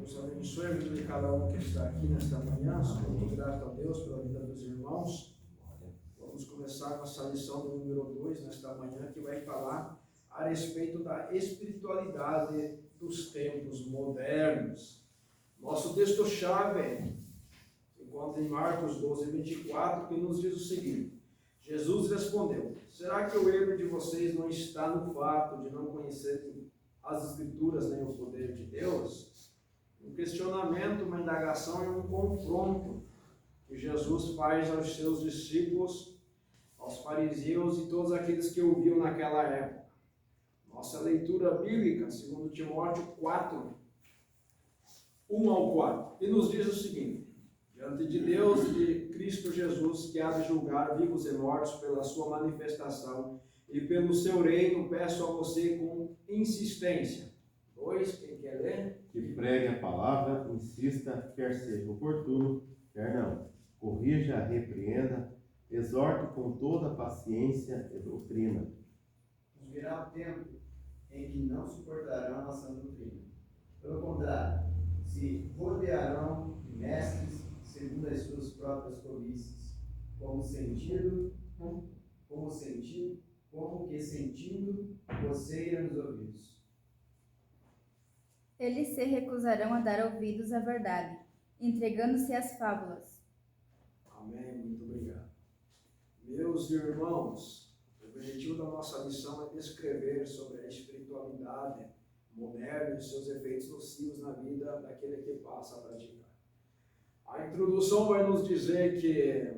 Deus abençoe a vida de cada um que está aqui nesta manhã. Sou muito grato a Deus pela vida dos irmãos. Vamos começar nossa lição do número 2 nesta manhã, que vai falar a respeito da espiritualidade dos tempos modernos. Nosso texto-chave se encontra em Marcos 12, 24, que nos diz o seguinte: Jesus respondeu: será que o erro de vocês não está no fato de não conhecerem as Escrituras nem o poder de Deus? Um questionamento, uma indagação e um confronto que Jesus faz aos seus discípulos, aos fariseus e todos aqueles que ouviam naquela época. Nossa leitura bíblica, 2 Timóteo 4, 1 ao 4, e nos diz o seguinte: diante de Deus e de Cristo Jesus, que há de julgar vivos e mortos pela sua manifestação e pelo seu reino, peço a você com insistência. 2, quem quer ler? Que pregue a palavra, insista, quer seja oportuno, quer não. Corrija, repreenda, exorte com toda paciência e doutrina. Virá o tempo em que não suportarão a sã doutrina. Pelo contrário, se rodearão de mestres segundo as suas próprias cobiças, como que sentindo coceira nos ouvidos. Eles se recusarão a dar ouvidos à verdade, entregando-se às fábulas. Amém, muito obrigado. Meus irmãos, o objetivo da nossa lição é descrever sobre a espiritualidade moderna e seus efeitos nocivos na vida daquele que passa a praticar. A introdução vai nos dizer que,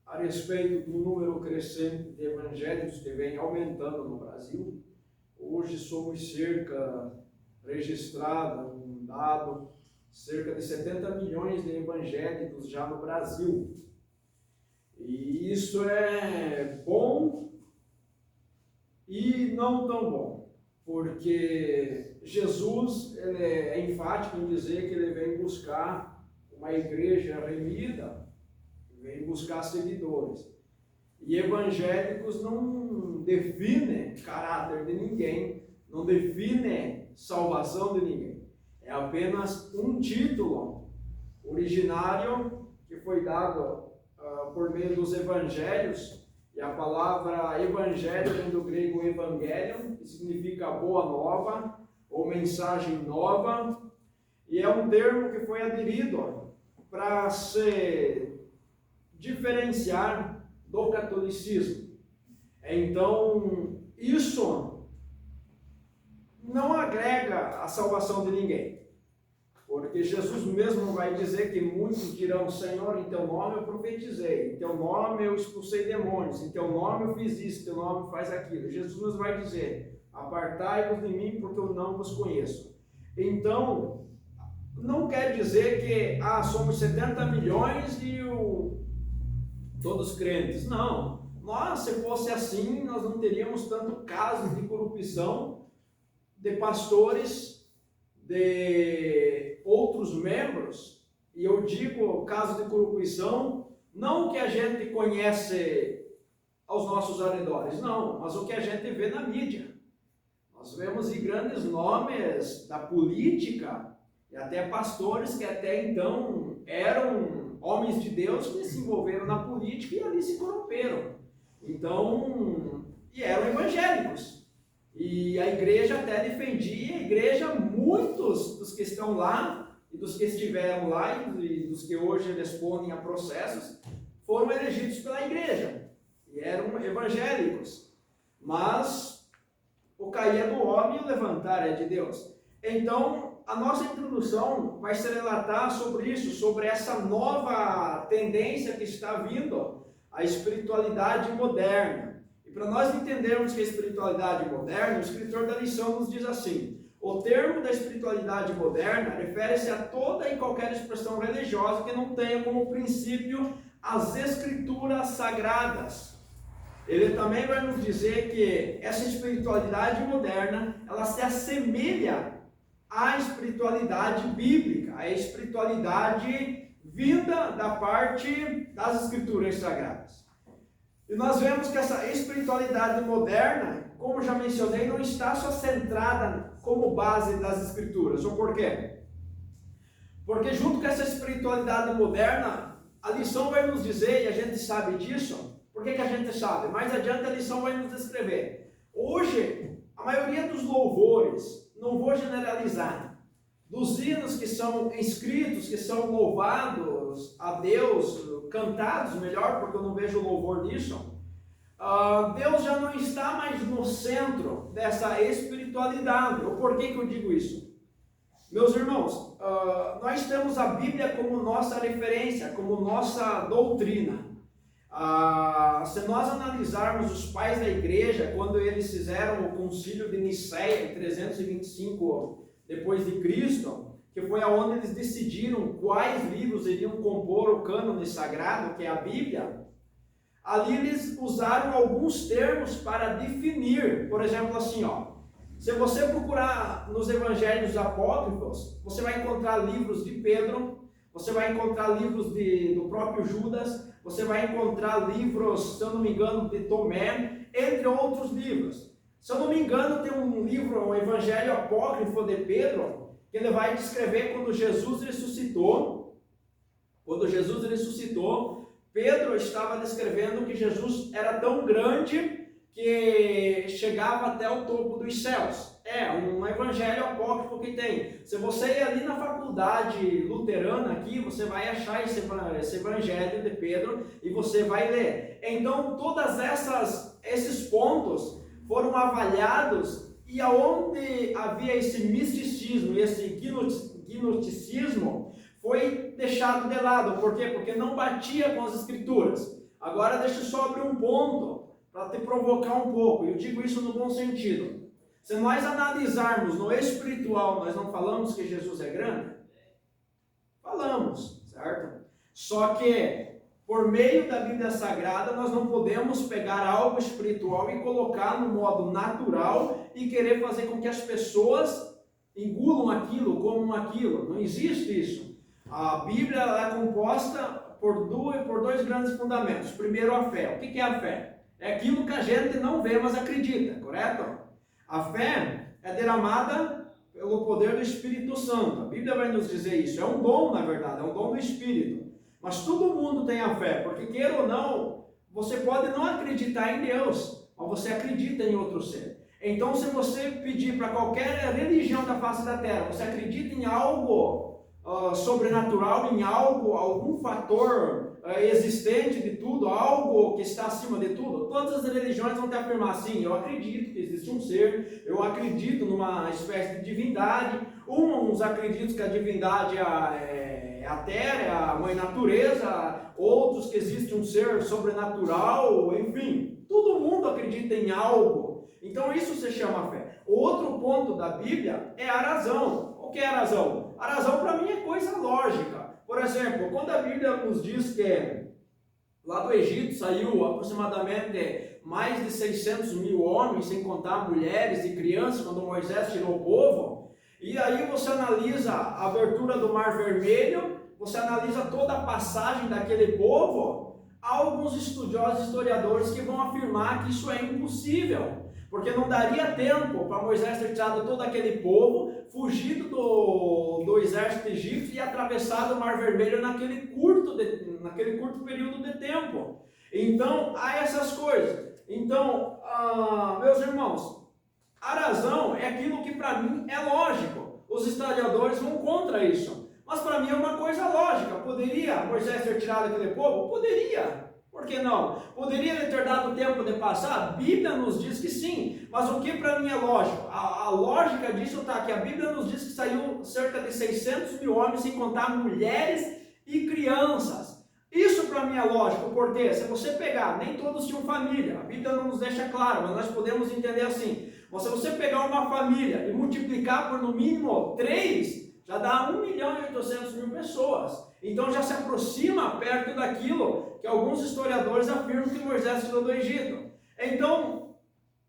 a respeito do número crescente de evangélicos que vem aumentando no Brasil, hoje somos registrado um dado, cerca de 70 milhões de evangélicos já no Brasil. E isso é bom e não tão bom, porque Jesus ele é enfático em dizer que ele vem buscar uma igreja remida, vem buscar seguidores. E evangélicos não definem caráter de ninguém, não definem salvação de ninguém. É apenas um título originário que foi dado por meio dos evangelhos, e a palavra evangelho vem do grego evangelion, que significa boa nova ou mensagem nova, e é um termo que foi aderido para se diferenciar do catolicismo. Então, isso não agrega a salvação de ninguém, porque Jesus mesmo vai dizer que muitos dirão: Senhor, em teu nome eu profetizei, em teu nome eu expulsei demônios, em teu nome eu fiz isso, em teu nome faz aquilo. Jesus nos vai dizer: apartai-vos de mim, porque eu não vos conheço. Então, não quer dizer que somos 70 milhões e todos crentes. Não. Se fosse assim, nós não teríamos tanto casos de corrupção de pastores, de outros membros. E eu digo caso de corrupção, não o que a gente conhece aos nossos arredores, não, mas o que a gente vê na mídia. Nós vemos grandes nomes da política e até pastores que até então eram homens de Deus que se envolveram na política e ali se corromperam. Então, e eram evangélicos. E a igreja até defendia, muitos dos que estão lá e dos que estiveram lá e dos que hoje respondem a processos foram elegidos pela igreja e eram evangélicos. Mas o cair é do homem e o levantar é de Deus. Então, a nossa introdução vai se relatar sobre isso, sobre essa nova tendência que está vindo, a espiritualidade moderna. E para nós entendermos que a espiritualidade moderna, o escritor da lição nos diz assim: o termo da espiritualidade moderna refere-se a toda e qualquer expressão religiosa que não tenha como princípio as escrituras sagradas. Ele também vai nos dizer que essa espiritualidade moderna, ela se assemelha à espiritualidade bíblica, à espiritualidade vinda da parte das escrituras sagradas. E nós vemos que essa espiritualidade moderna, como já mencionei, não está só centrada como base das escrituras. Ou por quê? Porque junto com essa espiritualidade moderna, a lição vai nos dizer, e a gente sabe disso. Por que a gente sabe? Mais adiante a lição vai nos descrever. Hoje, a maioria dos louvores, não vou generalizar, dos hinos que são escritos, que são louvados a Deus, cantados melhor, porque eu não vejo louvor nisso, Deus já não está mais no centro dessa espiritualidade. O porquê que eu digo isso? Meus irmãos, nós temos a Bíblia como nossa referência, como nossa doutrina. Se nós analisarmos os pais da igreja, quando eles fizeram o concílio de Nicéia, em 325 depois de Cristo, que foi aonde eles decidiram quais livros iriam compor o cânone sagrado, que é a Bíblia, ali eles usaram alguns termos para definir. Por exemplo, assim, se você procurar nos evangelhos apócrifos, você vai encontrar livros de Pedro, você vai encontrar livros do próprio Judas, você vai encontrar livros, se eu não me engano, de Tomé, entre outros livros. Se eu não me engano, tem um livro, um evangelho apócrifo de Pedro, que ele vai descrever quando Jesus ressuscitou. Quando Jesus ressuscitou, Pedro estava descrevendo que Jesus era tão grande que chegava até o topo dos céus. É um evangelho apócrifo que tem. Se você ir ali na faculdade luterana aqui, você vai achar esse evangelho de Pedro e você vai ler. Então, todas esses pontos foram avaliados, e aonde havia esse misticismo, esse gnosticismo, foi deixado de lado. Por quê? Porque não batia com as escrituras. Agora deixa eu só abrir um ponto para te provocar um pouco. Eu digo isso no bom sentido. Se nós analisarmos no espiritual, nós não falamos que Jesus é grande? Falamos, certo? Só que, por meio da Bíblia Sagrada, nós não podemos pegar algo espiritual e colocar no modo natural e querer fazer com que as pessoas engulam aquilo, comam aquilo. Não existe isso. A Bíblia ela é composta por dois grandes fundamentos. Primeiro, a fé. O que é a fé? É aquilo que a gente não vê, mas acredita, correto? A fé é derramada pelo poder do Espírito Santo. A Bíblia vai nos dizer isso. É um dom, na verdade, é um dom do Espírito. Mas todo mundo tem a fé, porque queira ou não, você pode não acreditar em Deus, mas você acredita em outro ser. Então, se você pedir para qualquer religião da face da terra, você acredita em algo sobrenatural, em algo, algum fator existente de tudo, algo que está acima de tudo, todas as religiões vão te afirmar assim: eu acredito que existe um ser, eu acredito numa espécie de divindade. Uns acreditam que a divindade é a terra, é a mãe natureza, outros que existe um ser sobrenatural, enfim, todo mundo acredita em algo. Então isso se chama fé. O outro ponto da Bíblia é a razão. O que é a razão? A razão para mim é coisa lógica. Por exemplo, quando a Bíblia nos diz que lá do Egito saiu aproximadamente mais de 600 mil homens, sem contar mulheres e crianças, quando Moisés tirou o povo, e aí você analisa a abertura do Mar Vermelho, você analisa toda a passagem daquele povo, há alguns estudiosos, historiadores que vão afirmar que isso é impossível, porque não daria tempo para Moisés ter tirado todo aquele povo, fugido do exército egípcio e atravessado o Mar Vermelho naquele curto período de tempo. Então, há essas coisas. Então, meus irmãos, a razão é aquilo que para mim é lógico. Os historiadores vão contra isso. Mas para mim é uma coisa lógica. Poderia Moisés ter tirado aquele povo? Poderia. Por que não? Poderia ele ter dado tempo de passar? A Bíblia nos diz que sim, mas o que para mim é lógico? A lógica disso está que a Bíblia nos diz que saiu cerca de 600 mil homens, sem contar mulheres e crianças. Isso para mim é lógico, porque se você pegar, nem todos tinham família, a Bíblia não nos deixa claro, mas nós podemos entender assim. Mas se você pegar uma família e multiplicar por no mínimo 3, já dá 1.800.000 pessoas. Então já se aproxima perto daquilo que alguns historiadores afirmam que Moisés tirou do Egito. Então,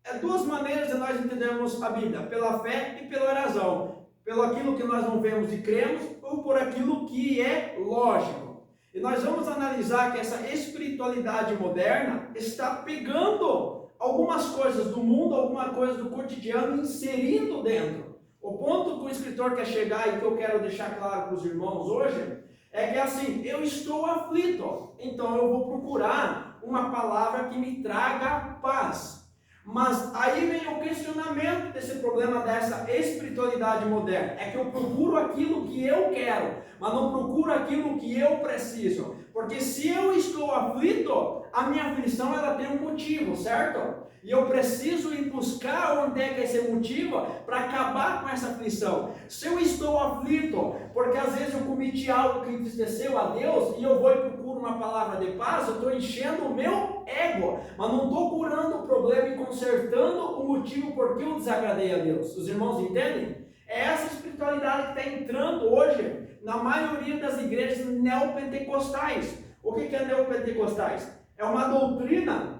é duas maneiras de nós entendermos a Bíblia: pela fé e pela razão. Pelo aquilo que nós não vemos e cremos, ou por aquilo que é lógico. E nós vamos analisar que essa espiritualidade moderna está pegando algumas coisas do mundo, alguma coisa do cotidiano, inserindo dentro. O ponto que o escritor quer chegar e que eu quero deixar claro para os irmãos hoje é que assim, eu estou aflito, então eu vou procurar uma palavra que me traga paz. Mas aí vem o questionamento desse problema dessa espiritualidade moderna. É que eu procuro aquilo que eu quero, mas não procuro aquilo que eu preciso. Porque se eu estou aflito, a minha aflição ela tem um motivo, certo? E eu preciso ir buscar onde é que é esse motivo para acabar com essa aflição. Se eu estou aflito, porque às vezes eu cometi algo que entristeceu a Deus, e eu vou e procuro uma palavra de paz, eu estou enchendo o meu ego, mas não estou curando o problema e consertando o motivo por que eu desagradei a Deus. Os irmãos entendem? É essa espiritualidade que está entrando hoje na maioria das igrejas neopentecostais. O que é neopentecostais? É uma doutrina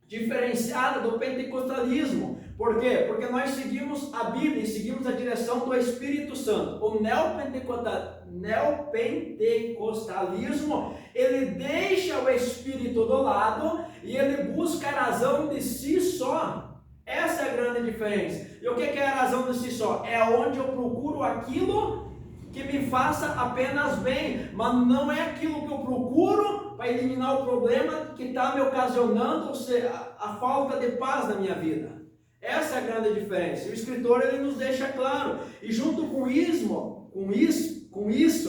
diferenciada do pentecostalismo. Por quê? Porque nós seguimos a Bíblia e seguimos a direção do Espírito Santo. O neopentecostalismo, ele deixa o Espírito do lado e ele busca a razão de si só. Essa é a grande diferença. E o que é a razão de si só? É onde eu procuro aquilo que me faça apenas bem, mas não é aquilo que eu procuro para eliminar o problema que está me ocasionando a falta de paz na minha vida. Essa é a grande diferença. O escritor ele nos deixa claro. E junto com isso,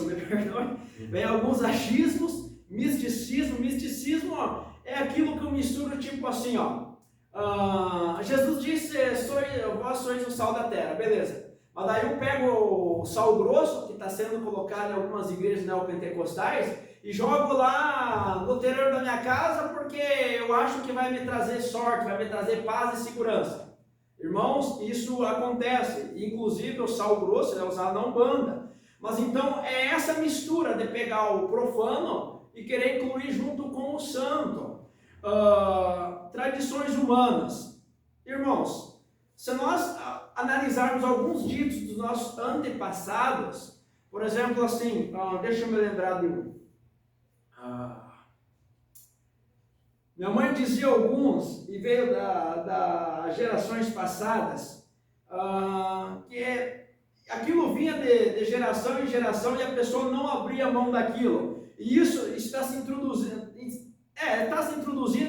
me perdoe, vem alguns achismos, misticismo. Misticismo, ó, é aquilo que eu misturo tipo assim, ó. Jesus disse, vós sois o sal da terra, beleza. Mas daí eu pego o sal grosso, que está sendo colocado em algumas igrejas neopentecostais, e jogo lá no terreiro da minha casa, porque eu acho que vai me trazer sorte, vai me trazer paz e segurança. Irmãos, isso acontece. Inclusive o sal grosso é usado na Umbanda. Mas então é essa mistura de pegar o profano e querer incluir junto com o santo. Tradições humanas. Irmãos, se nós analisarmos alguns ditos dos nossos antepassados, por exemplo, assim, deixa eu me lembrar de um. Minha mãe dizia alguns, e veio das gerações passadas, que aquilo vinha de geração em geração e a pessoa não abria a mão daquilo. E isso está se introduzindo,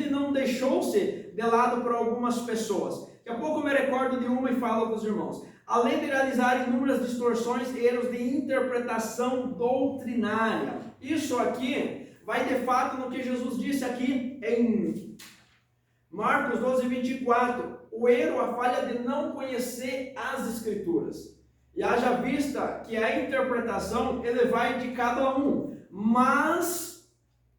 e não deixou-se de lado por algumas pessoas. Daqui a pouco eu me recordo de uma e falo com os irmãos. Além de realizar inúmeras distorções e erros de interpretação doutrinária. Isso aqui vai de fato no que Jesus disse aqui em Marcos 12, 24. O erro, a falha de não conhecer as Escrituras. E haja vista que a interpretação ele vai de cada um. Mas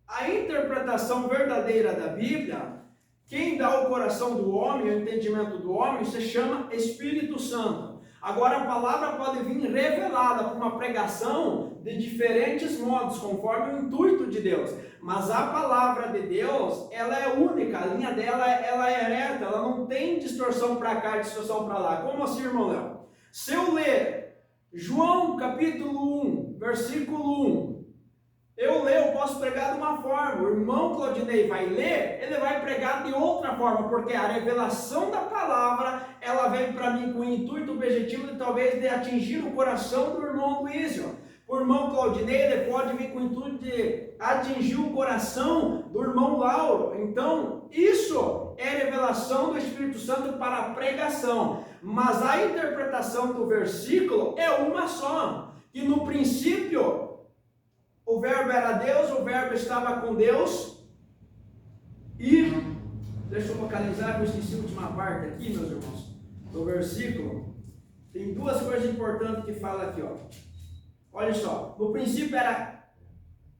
a interpretação verdadeira da Bíblia, quem dá o coração do homem, o entendimento do homem, se chama Espírito Santo. Agora a palavra pode vir revelada por uma pregação de diferentes modos, conforme o intuito de Deus. Mas a palavra de Deus, ela é única, a linha dela ela é reta, ela não tem distorção para cá, distorção para lá. Como assim, irmão Léo? Se eu ler João capítulo 1, versículo 1, eu posso pregar de uma forma, o irmão Claudinei vai ler, ele vai pregar de outra forma, porque a revelação da palavra, ela vem para mim com o intuito, o objetivo de talvez de atingir o coração do irmão Luísio. O irmão Claudinei, ele pode vir com o intuito de atingir o coração do irmão Lauro. Então, isso é revelação do Espírito Santo para a pregação. Mas a interpretação do versículo é uma só, que no princípio o verbo era Deus, o verbo estava com Deus, e, deixa eu localizar, eu esqueci a última parte aqui, meus irmãos, do versículo, tem duas coisas importantes que fala aqui, ó. Olha só, no princípio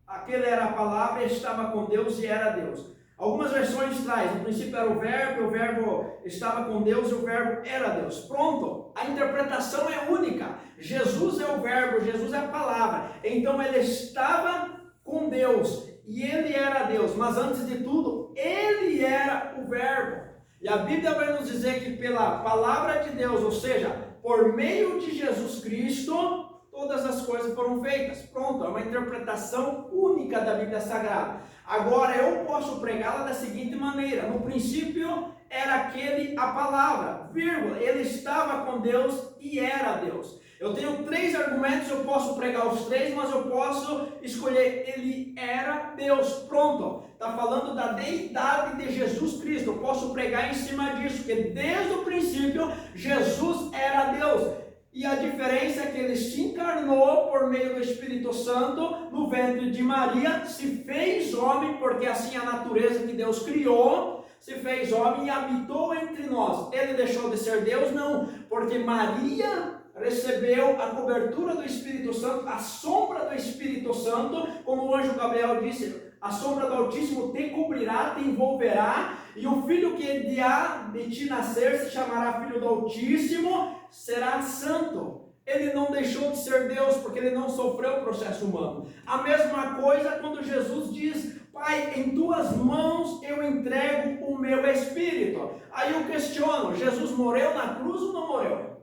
aquele era a palavra, estava com Deus e era Deus. Algumas versões traz, no princípio era o verbo estava com Deus e o verbo era Deus. Pronto, a interpretação é única. Jesus é o verbo, Jesus é a palavra. Então ele estava com Deus e ele era Deus. Mas antes de tudo, ele era o verbo. E a Bíblia vai nos dizer que pela palavra de Deus, ou seja, por meio de Jesus Cristo, todas as coisas coisas foram feitas. Pronto, é uma interpretação única da Bíblia Sagrada. Agora, eu posso pregá-la da seguinte maneira: no princípio era aquele a palavra, vírgula, ele estava com Deus e era Deus. Eu tenho 3 argumentos, eu posso pregar os 3, mas eu posso escolher, ele era Deus, pronto. Está falando da deidade de Jesus Cristo, eu posso pregar em cima disso, porque desde o princípio, Jesus era Deus. E a diferença é que ele se encarnou por meio do Espírito Santo no ventre de Maria, se fez homem, porque assim a natureza que Deus criou, se fez homem e habitou entre nós. Ele deixou de ser Deus? Não, porque Maria recebeu a cobertura do Espírito Santo, a sombra do Espírito Santo, como o anjo Gabriel disse, a sombra do Altíssimo te cobrirá, te envolverá, e o filho que há de ti nascer se chamará Filho do Altíssimo, será santo. Ele não deixou de ser Deus, porque ele não sofreu o processo humano. A mesma coisa quando Jesus diz: Pai, em tuas mãos eu entrego o meu espírito. Aí eu questiono: Jesus morreu na cruz ou não morreu?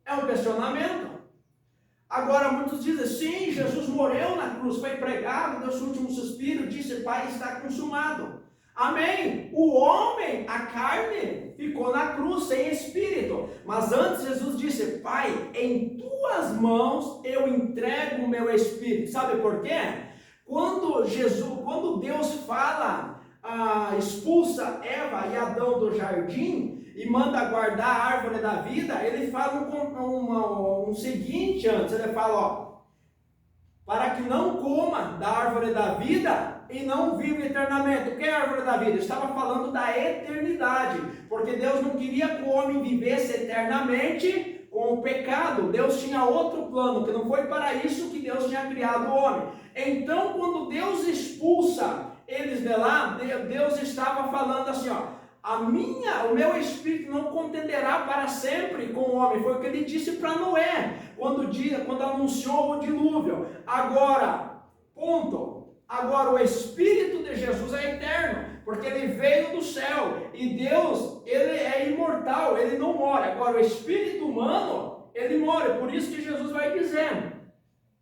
É um questionamento. Agora muitos dizem: sim, Jesus morreu na cruz, foi pregado, deu seu último suspiro, disse: Pai, está consumado. Amém. O homem, a carne, ficou na cruz sem espírito. Mas antes Jesus disse: Pai, em tuas mãos eu entrego o meu espírito. Sabe por quê? Quando Deus fala, expulsa Eva e Adão do jardim e manda guardar a árvore da vida, ele fala um seguinte antes, ele fala, para que não coma da árvore da vida e não viva eternamente. O que é a árvore da vida? Ele estava falando da eternidade, porque Deus não queria que o homem vivesse eternamente com o pecado. Deus tinha outro plano, que não foi para isso que Deus tinha criado o homem. Então, quando Deus expulsa eles de lá, Deus estava falando assim, o meu espírito não contenderá para sempre com o homem. Foi o que ele disse para Noé, quando anunciou o dilúvio. Agora, agora o espírito de Jesus é eterno, porque ele veio do céu, e Deus, ele é imortal, ele não morre. Agora o espírito humano, ele morre. Por isso que Jesus vai dizer: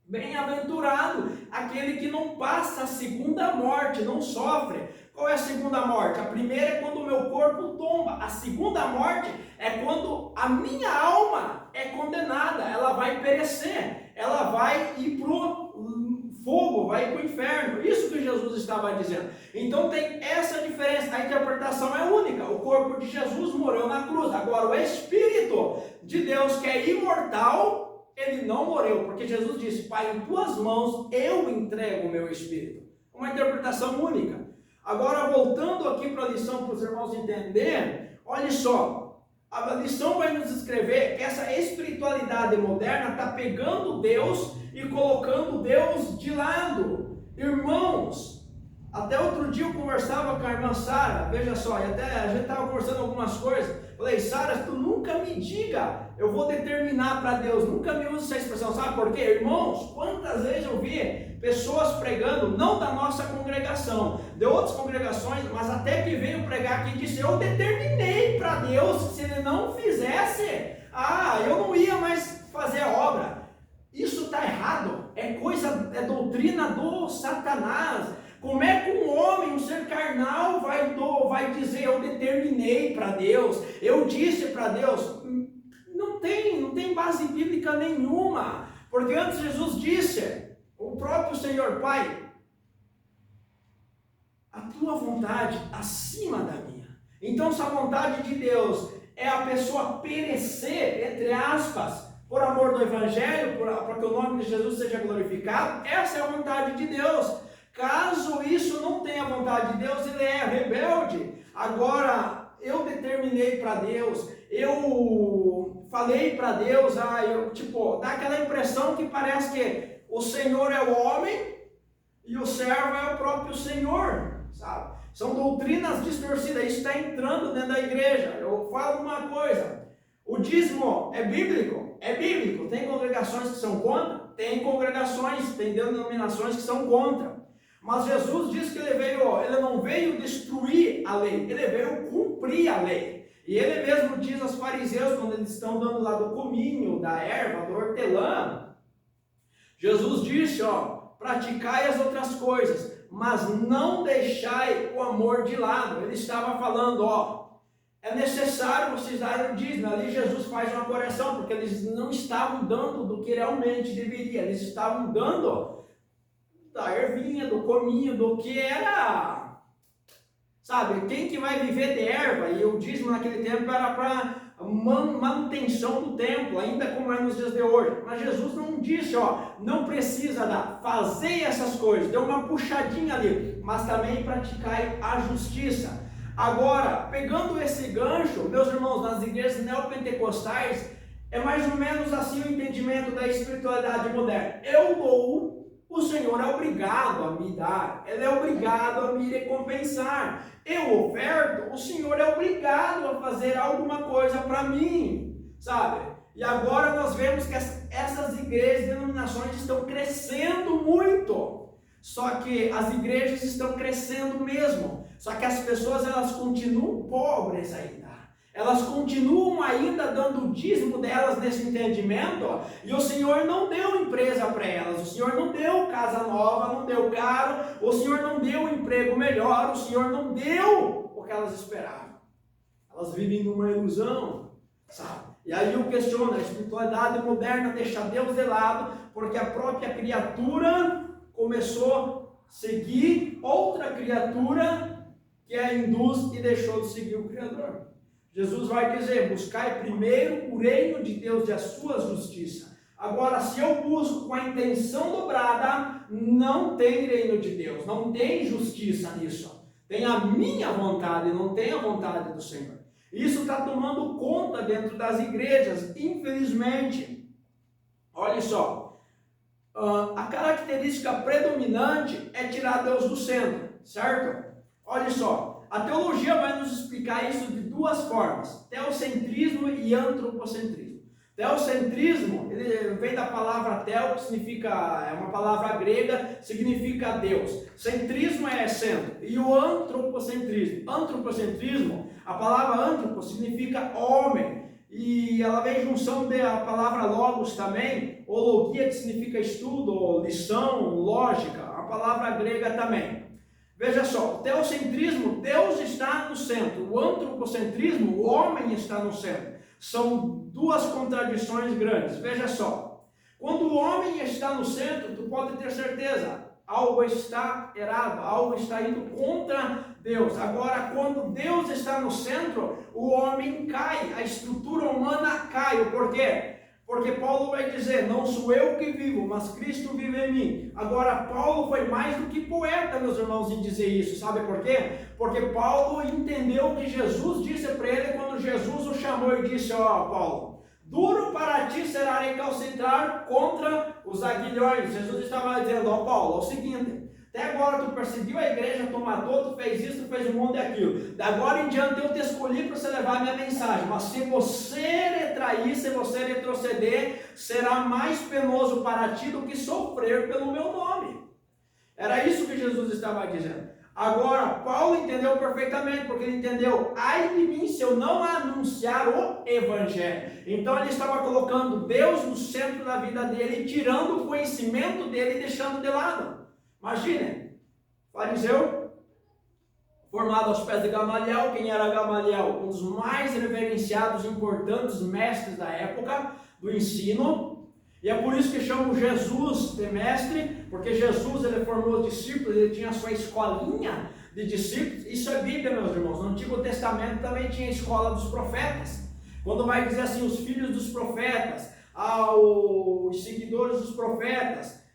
bem-aventurado aquele que não passa a segunda morte, não sofre. Qual é a segunda morte? A primeira é quando o meu corpo tomba. A segunda morte é quando a minha alma é condenada, ela vai perecer, ela vai ir para o fogo, vai para o inferno. Isso que Jesus estava dizendo. Então tem essa diferença, a interpretação é única. O corpo de Jesus morreu na cruz. Agora o Espírito de Deus, que é imortal, ele não morreu, porque Jesus disse: Pai, em tuas mãos eu entrego o meu Espírito. Uma interpretação única. Agora, voltando aqui para a lição, para os irmãos entenderem, olha só, a lição vai nos escrever que essa espiritualidade moderna está pegando Deus e colocando Deus de lado. Irmãos, até outro dia eu conversava com a irmã Sara, veja só, e até a gente estava conversando algumas coisas. Falei: Sara, tu nunca me diga, eu vou determinar para Deus, nunca me use essa expressão. Sabe por quê? Irmãos, quantas vezes eu vi pessoas pregando, não da nossa congregação, de outras congregações, mas até que veio pregar aqui e disse: eu determinei para Deus, se ele não fizesse, eu não ia mais fazer a obra. Isso está errado, é doutrina do Satanás. Como é que um homem, um ser carnal, vai dizer: eu determinei para Deus, eu disse para Deus? Não tem base bíblica nenhuma, porque antes Jesus disse, o próprio Senhor: Pai, a tua vontade acima da minha. Então, se a vontade de Deus é a pessoa perecer, entre aspas, por amor do Evangelho, para que o nome de Jesus seja glorificado, essa é a vontade de Deus. Caso isso não tenha a vontade de Deus, ele é rebelde. Agora, eu determinei para Deus, eu falei para Deus, dá aquela impressão que parece que o Senhor é o homem e o servo é o próprio Senhor, sabe? São doutrinas distorcidas, isso está entrando dentro da igreja. Eu falo uma coisa: o dízimo é bíblico? É bíblico. Tem congregações que são contra? Tem congregações, tem denominações que são contra. Mas Jesus disse que ele não veio destruir a lei, ele veio cumprir a lei. E ele mesmo diz aos fariseus, quando eles estão dando lá do cominho, da erva, do hortelã: Jesus disse, praticai as outras coisas, mas não deixai o amor de lado. Ele estava falando, é necessário vocês darem o dízimo. Ali Jesus faz uma correção, porque eles não estavam dando do que realmente deveria, eles estavam dando da ervinha, do cominho, do que era, sabe, quem que vai viver de erva? E o dízimo naquele tempo era para manutenção do templo, ainda como é nos dias de hoje. Mas Jesus não disse, não precisa dar, fazei essas coisas, deu uma puxadinha ali, mas também praticai a justiça. Agora, pegando esse gancho, meus irmãos, nas igrejas neopentecostais, é mais ou menos assim o entendimento da espiritualidade moderna. Eu dou, o Senhor é obrigado a me dar, Ele é obrigado a me recompensar. Eu oferto, o Senhor é obrigado a fazer alguma coisa para mim, sabe? E agora nós vemos que essas igrejas, denominações estão crescendo muito. Só que as igrejas estão crescendo mesmo. Só que as pessoas, elas continuam pobres ainda. Elas continuam ainda dando o dízimo delas nesse entendimento. E o Senhor não deu empresa para elas. O Senhor não deu casa nova, não deu carro. O Senhor não deu um emprego melhor. O Senhor não deu o que elas esperavam. Elas vivem numa ilusão, sabe? E aí eu questiono, a espiritualidade moderna deixa Deus de lado, porque a própria criatura começou a seguir outra criatura que a induz e deixou de seguir o Criador. Jesus vai dizer, buscai primeiro o reino de Deus e a sua justiça. Agora, se eu busco com a intenção dobrada, não tem reino de Deus, não tem justiça nisso. Tem a minha vontade, não tem a vontade do Senhor. Isso está tomando conta dentro das igrejas, infelizmente. Olha só, a característica predominante é tirar Deus do centro, certo? Olha só, a teologia vai nos explicar isso de duas formas, teocentrismo e antropocentrismo. Teocentrismo, ele vem da palavra teo, que significa, é uma palavra grega, significa Deus. Centrismo é centro. E o antropocentrismo. Antropocentrismo, a palavra antropo significa homem. E ela vem junção da palavra logos também, ou logia, que significa estudo, ou lição, lógica, a palavra grega também. Veja só, o teocentrismo, Deus está no centro. O antropocentrismo, o homem está no centro. São duas contradições grandes. Veja só, quando o homem está no centro, tu pode ter certeza, algo está errado, algo está indo contra Deus. Agora, quando Deus está no centro, o homem cai, a estrutura humana cai. Por quê? Porque Paulo vai dizer, não sou eu que vivo, mas Cristo vive em mim. Agora, Paulo foi mais do que poeta, meus irmãos, em dizer isso. Sabe por quê? Porque Paulo entendeu o que Jesus disse para ele quando Jesus o chamou e disse, Paulo, duro para ti será recalcitrar contra os aguilhões. Jesus estava dizendo, Paulo, é o seguinte, até agora tu perseguiu a igreja, tu matou, tu fez isso, tu fez um monte de aquilo. Da agora em diante eu te escolhi para você levar a minha mensagem. Mas se você retrair, se você retroceder, será mais penoso para ti do que sofrer pelo meu nome. Era isso que Jesus estava dizendo. Agora, Paulo entendeu perfeitamente, porque ele entendeu, ai de mim se eu não anunciar o Evangelho. Então ele estava colocando Deus no centro da vida dele, tirando o conhecimento dele e deixando de lado. Imagine, fariseu, formado aos pés de Gamaliel. Quem era Gamaliel? Um dos mais reverenciados e importantes mestres da época do ensino. E é por isso que chamam Jesus de mestre, porque Jesus ele formou discípulos, ele tinha a sua escolinha de discípulos. Isso é Bíblia, meus irmãos. No Antigo Testamento também tinha a escola dos profetas. Quando vai dizer assim, os filhos dos profetas, os seguidores dos profetas.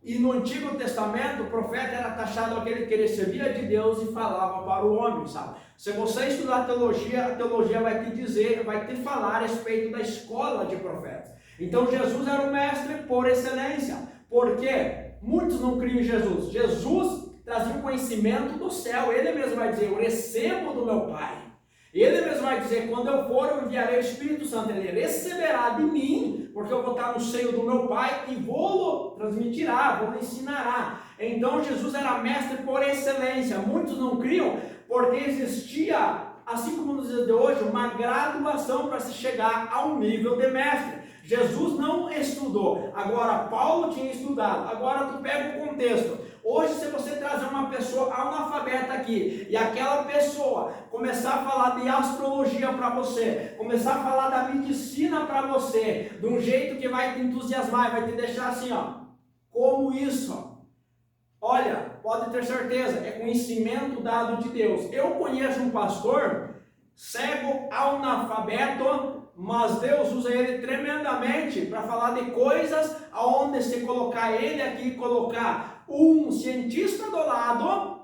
E no Antigo Testamento, o profeta era taxado aquele que recebia de Deus e falava para o homem, sabe? Se você estudar teologia, a teologia vai te dizer, vai te falar a respeito da escola de profetas. Então Jesus era o mestre por excelência. Por quê? Muitos não criam em Jesus. Jesus trazia o conhecimento do céu. Ele mesmo vai dizer, eu recebo do meu Pai. Ele mesmo vai dizer, quando eu for, eu enviarei o Espírito Santo. Ele receberá de mim, porque eu vou estar no seio do meu Pai e vou-lo transmitirá, vou-lo ensinará. Então Jesus era mestre por excelência. Muitos não criam porque existia, assim como nos dias de hoje, uma graduação para se chegar ao nível de mestre. Jesus não estudou. Agora, Paulo tinha estudado. Agora, tu pega o contexto. Hoje, se você trazer uma pessoa analfabeta aqui, e aquela pessoa começar a falar de astrologia para você, começar a falar da medicina para você, de um jeito que vai te entusiasmar, vai te deixar assim, ó, como isso? Olha, pode ter certeza, é conhecimento dado de Deus. Eu conheço um pastor cego, analfabeto, mas Deus usa ele tremendamente para falar de coisas aonde se colocar ele aqui, colocar um cientista do lado,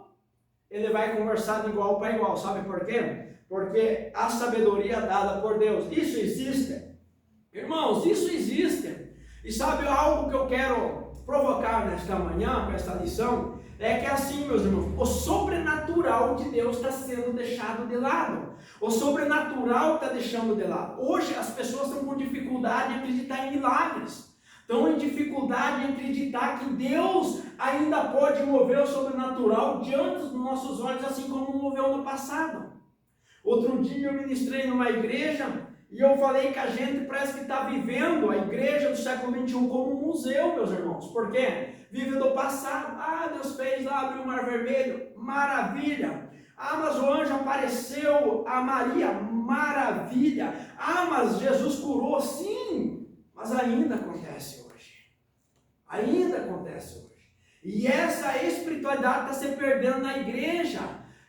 ele vai conversar de igual para igual. Sabe por quê? Porque a sabedoria dada por Deus, isso existe. Irmãos, isso existe. E sabe algo que eu quero provocar nesta manhã, com esta lição? É que assim, meus irmãos, o sobrenatural de Deus está sendo deixado de lado. O sobrenatural está deixando de lado. Hoje as pessoas estão com dificuldade em acreditar em milagres. Estão em dificuldade em acreditar que Deus ainda pode mover o sobrenatural diante dos nossos olhos, assim como moveu no passado. Outro dia eu ministrei numa igreja e eu falei que a gente parece que está vivendo a igreja do século XXI como um museu, meus irmãos. Por quê? Vive do passado. Ah, Deus fez lá, abriu o Mar Vermelho. Maravilha. Ah, mas o anjo apareceu a Maria. Maravilha. Ah, mas Jesus curou. Sim, mas ainda acontece hoje. Ainda acontece hoje. E essa espiritualidade está se perdendo na igreja.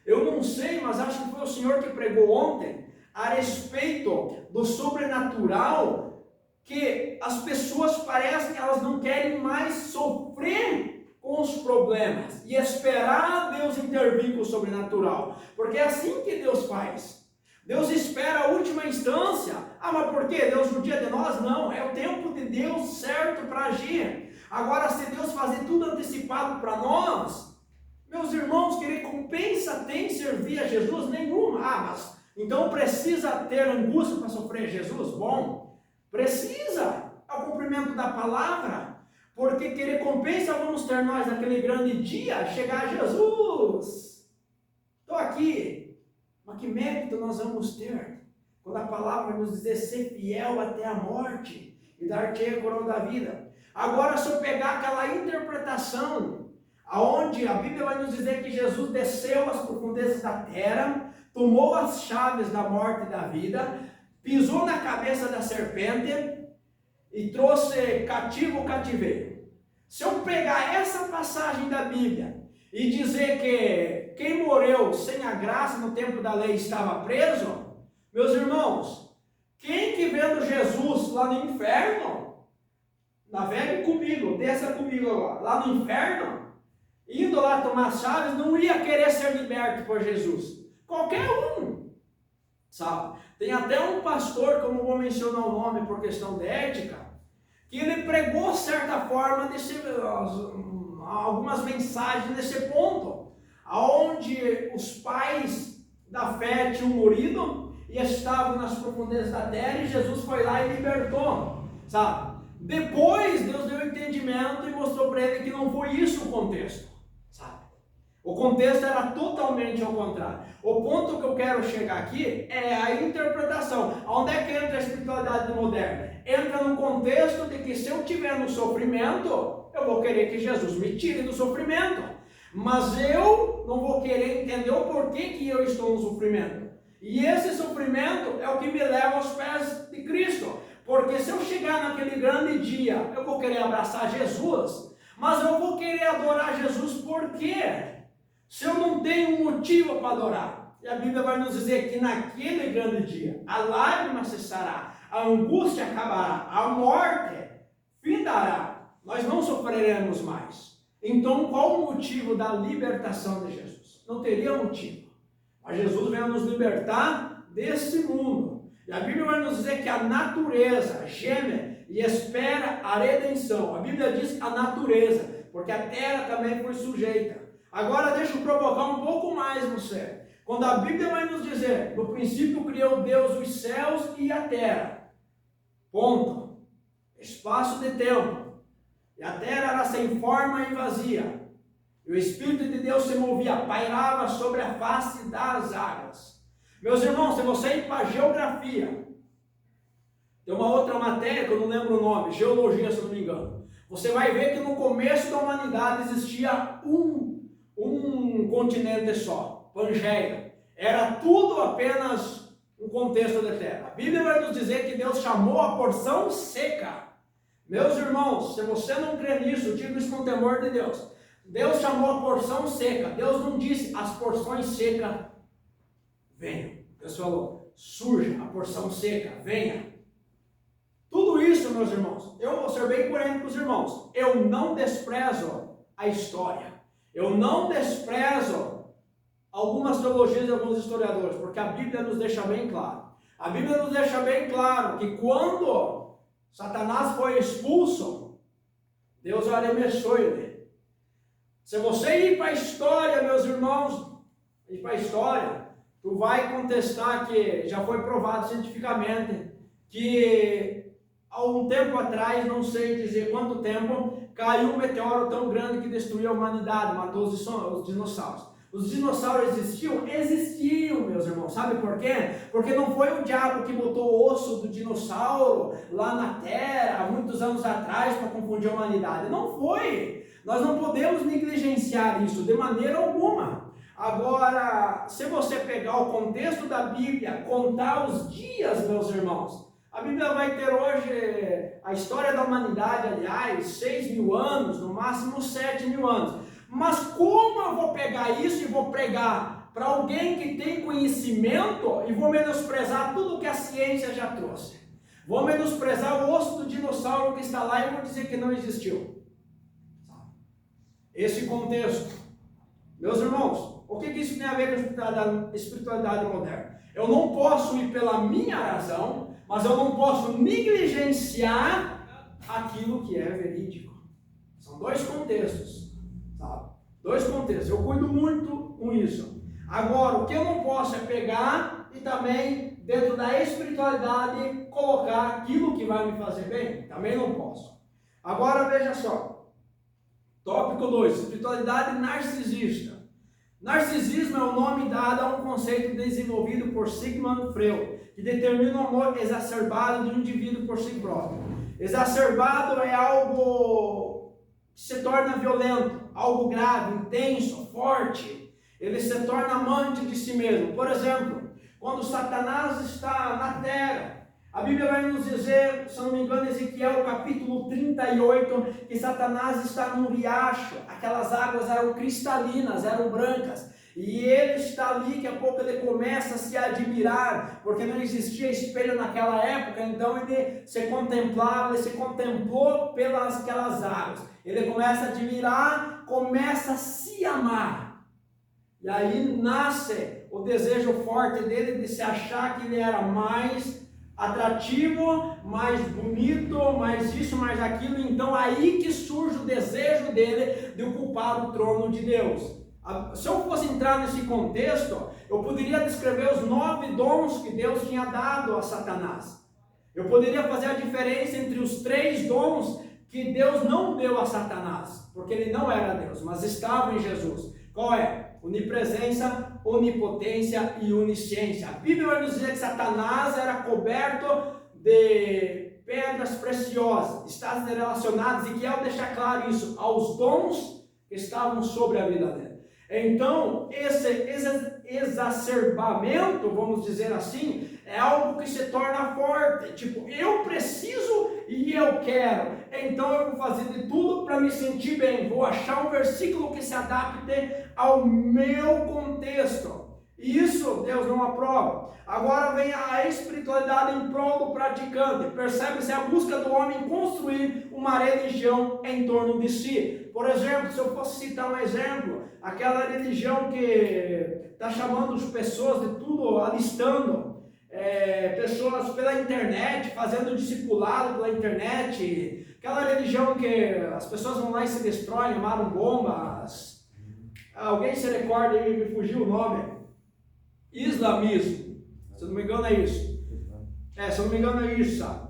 Eu não sei, mas acho que foi o Senhor que pregou ontem a respeito do sobrenatural, que as pessoas parecem que elas não querem mais sofrer com os problemas e esperar Deus intervir com o sobrenatural, porque é assim que Deus faz. Deus espera a última instância. Ah, mas por quê? Deus no dia de nós? Não, é o tempo de Deus certo para agir. Agora, se Deus fazer tudo antecipado para nós, meus irmãos, que recompensa tem servir a Jesus? Nenhuma. Ah, mas então precisa ter angústia para sofrer Jesus? Bom, precisa, ao cumprimento da palavra, porque que recompensa vamos ter nós naquele grande dia, chegar a Jesus? Estou aqui, mas que mérito nós vamos ter quando a palavra nos dizer ser fiel até a morte e dar-te a coroa da vida? Agora, se eu pegar aquela interpretação aonde a Bíblia vai nos dizer que Jesus desceu às profundezas da terra, tomou as chaves da morte e da vida, pisou na cabeça da serpente e trouxe cativo o cativeiro. Se eu pegar essa passagem da Bíblia e dizer que quem morreu sem a graça no tempo da lei estava preso, meus irmãos, quem que vendo Jesus lá no inferno, navegue comigo, desça comigo agora, lá no inferno, indo lá tomar as chaves, não ia querer ser liberto por Jesus. Qualquer um, sabe? Tem até um pastor, como eu vou mencionar o nome por questão de ética, que ele pregou certa forma algumas mensagens nesse ponto, aonde os pais da fé tinham morrido e estavam nas profundezas da terra e Jesus foi lá e libertou, sabe? Depois Deus deu entendimento e mostrou para ele que não foi isso o contexto, sabe? O contexto era totalmente ao contrário. O ponto que eu quero chegar aqui é a interpretação. Onde é que entra a espiritualidade moderna? Entra no contexto de que se eu estiver no sofrimento, eu vou querer que Jesus me tire do sofrimento. Mas eu não vou querer entender o porquê que eu estou no sofrimento. E esse sofrimento é o que me leva aos pés de Cristo. Porque se eu chegar naquele grande dia, eu vou querer abraçar Jesus, mas eu vou querer adorar Jesus por quê? Se eu não tenho um motivo para adorar. E a Bíblia vai nos dizer que naquele grande dia, a lágrima cessará, a angústia acabará, a morte findará, nós não sofreremos mais. Então qual o motivo da libertação de Jesus? Não teria motivo. Mas Jesus veio nos libertar desse mundo. E a Bíblia vai nos dizer que a natureza geme e espera a redenção. A Bíblia diz a natureza, porque a terra também foi sujeita. Agora deixa eu provocar um pouco mais você. Quando a Bíblia vai nos dizer, no princípio criou Deus os céus e a terra. Ponto. Espaço de tempo. E a terra era sem forma e vazia. E o Espírito de Deus se movia, pairava sobre a face das águas. Meus irmãos, se você ir para a geografia, Tem uma outra matéria que eu não lembro o nome, geologia, se eu não me engano. Você vai ver que no começo da humanidade existia um continente só, Pangeia. Era tudo apenas um contexto da terra. A Bíblia vai nos dizer que Deus chamou a porção seca. Meus irmãos, se você não crê nisso, eu digo isso com temor de Deus. Deus chamou a porção seca. Deus não disse as porções secas venham. Deus falou, surja a porção seca, venha. Tudo isso, meus irmãos, eu vou ser bem coerente com os irmãos. Eu não desprezo a história. Eu não desprezo algumas teologias de alguns historiadores, porque a Bíblia nos deixa bem claro. A Bíblia nos deixa bem claro que quando Satanás foi expulso, Deus arremessou ele. Se você ir para a história, meus irmãos, ir para a história, tu vai contestar que já foi provado cientificamente que há um tempo atrás, não sei dizer quanto tempo, caiu um meteoro tão grande que destruiu a humanidade, matou os dinossauros. Os dinossauros existiam? Existiam, meus irmãos. Sabe por quê? Porque não foi o diabo que botou o osso do dinossauro lá na terra, há muitos anos atrás, para confundir a humanidade. Não foi. Nós não podemos negligenciar isso de maneira alguma. Agora, se você pegar o contexto da Bíblia, contar os dias, meus irmãos, a Bíblia vai ter hoje a história da humanidade, aliás, 6.000 anos, no máximo 7.000 anos. Mas como eu vou pegar isso e vou pregar para alguém que tem conhecimento e vou menosprezar tudo que a ciência já trouxe? Vou menosprezar o osso do dinossauro que está lá e vou dizer que não existiu. Esse contexto. Meus irmãos, o que isso tem a ver com a espiritualidade moderna? Eu não posso ir pela minha razão, mas eu não posso negligenciar aquilo que é verídico. São dois contextos. Sabe? Dois contextos, eu cuido muito com isso. Agora, o que eu não posso é pegar e também, dentro da espiritualidade, colocar aquilo que vai me fazer bem. Também não posso. Agora, veja só. Tópico 2, espiritualidade narcisista. Narcisismo é o nome dado a um conceito desenvolvido por Sigmund Freud, que determina o amor exacerbado de um indivíduo por si próprio. Exacerbado é algo que se torna violento, algo grave, intenso, forte. Ele se torna amante de si mesmo. Por exemplo, quando Satanás está na terra, a Bíblia vai nos dizer, se não me engano, Ezequiel capítulo 38, que Satanás está num riacho, aquelas águas eram cristalinas, eram brancas, e ele está ali, que a pouco ele começa a se admirar, porque não existia espelho naquela época, então ele se contemplava, ele se contemplou pelas aquelas águas, ele começa a admirar, começa a se amar, e aí nasce o desejo forte dele de se achar que ele era mais atrativo, mais bonito, mais isso, mais aquilo. Então aí que surge o desejo dele de ocupar o trono de Deus. Se eu fosse entrar nesse contexto, eu poderia descrever os 9 dons que Deus tinha dado a Satanás. Eu poderia fazer a diferença entre os 3 dons que Deus não deu a Satanás, porque ele não era Deus, mas estava em Jesus. Qual é? Onipresença, onipotência e onisciência. A Bíblia vai nos dizer que Satanás era coberto de pedras preciosas, está relacionadas, e que ao deixar claro isso, aos dons que estavam sobre a vida dele. Então, esse exacerbamento, vamos dizer assim, é algo que se torna forte. Tipo, eu preciso e eu quero. Então eu vou fazer de tudo para me sentir bem. Vou achar um versículo que se adapte ao meu contexto. Isso Deus não aprova. Agora vem a espiritualidade em prol do praticante. Percebe-se a busca do homem construir uma religião em torno de si. Por exemplo, se eu fosse citar um exemplo, aquela religião que está chamando as pessoas de tudo, alistando pessoas pela internet, fazendo discipulado pela internet, aquela religião que as pessoas vão lá e se destroem, armaram bombas. Alguém se recorda aí, me fugiu o nome? Islamismo, se eu não me engano é isso. Se eu não me engano é isso, sabe?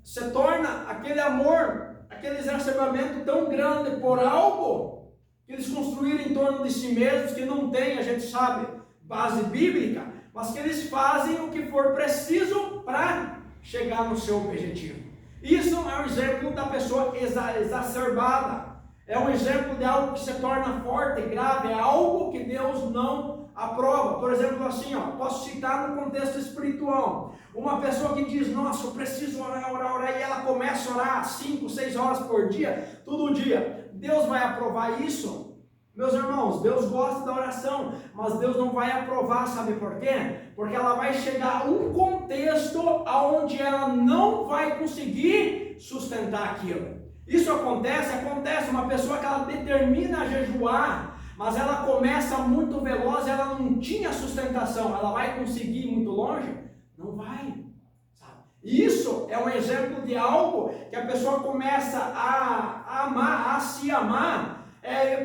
Se torna aquele amor, aquele exacerbamento tão grande por algo que eles construíram em torno de si mesmos, que não tem, a gente sabe, base bíblica, mas que eles fazem o que for preciso para chegar no seu objetivo. Isso é um exemplo da pessoa exacerbada. É um exemplo de algo que se torna forte, grave, é algo que Deus não aprova. Por exemplo, assim, posso citar no contexto espiritual. Uma pessoa que diz, nossa, eu preciso orar, e ela começa a orar 5, 6 horas por dia, todo dia. Deus vai aprovar isso? Meus irmãos, Deus gosta da oração, mas Deus não vai aprovar, sabe por quê? Porque ela vai chegar a um contexto onde ela não vai conseguir sustentar aquilo. Isso acontece, uma pessoa que ela determina a jejuar, mas ela começa muito veloz, ela não tinha sustentação, ela vai conseguir ir muito longe? Não vai, sabe? Isso é um exemplo de algo que a pessoa começa a amar, a se amar.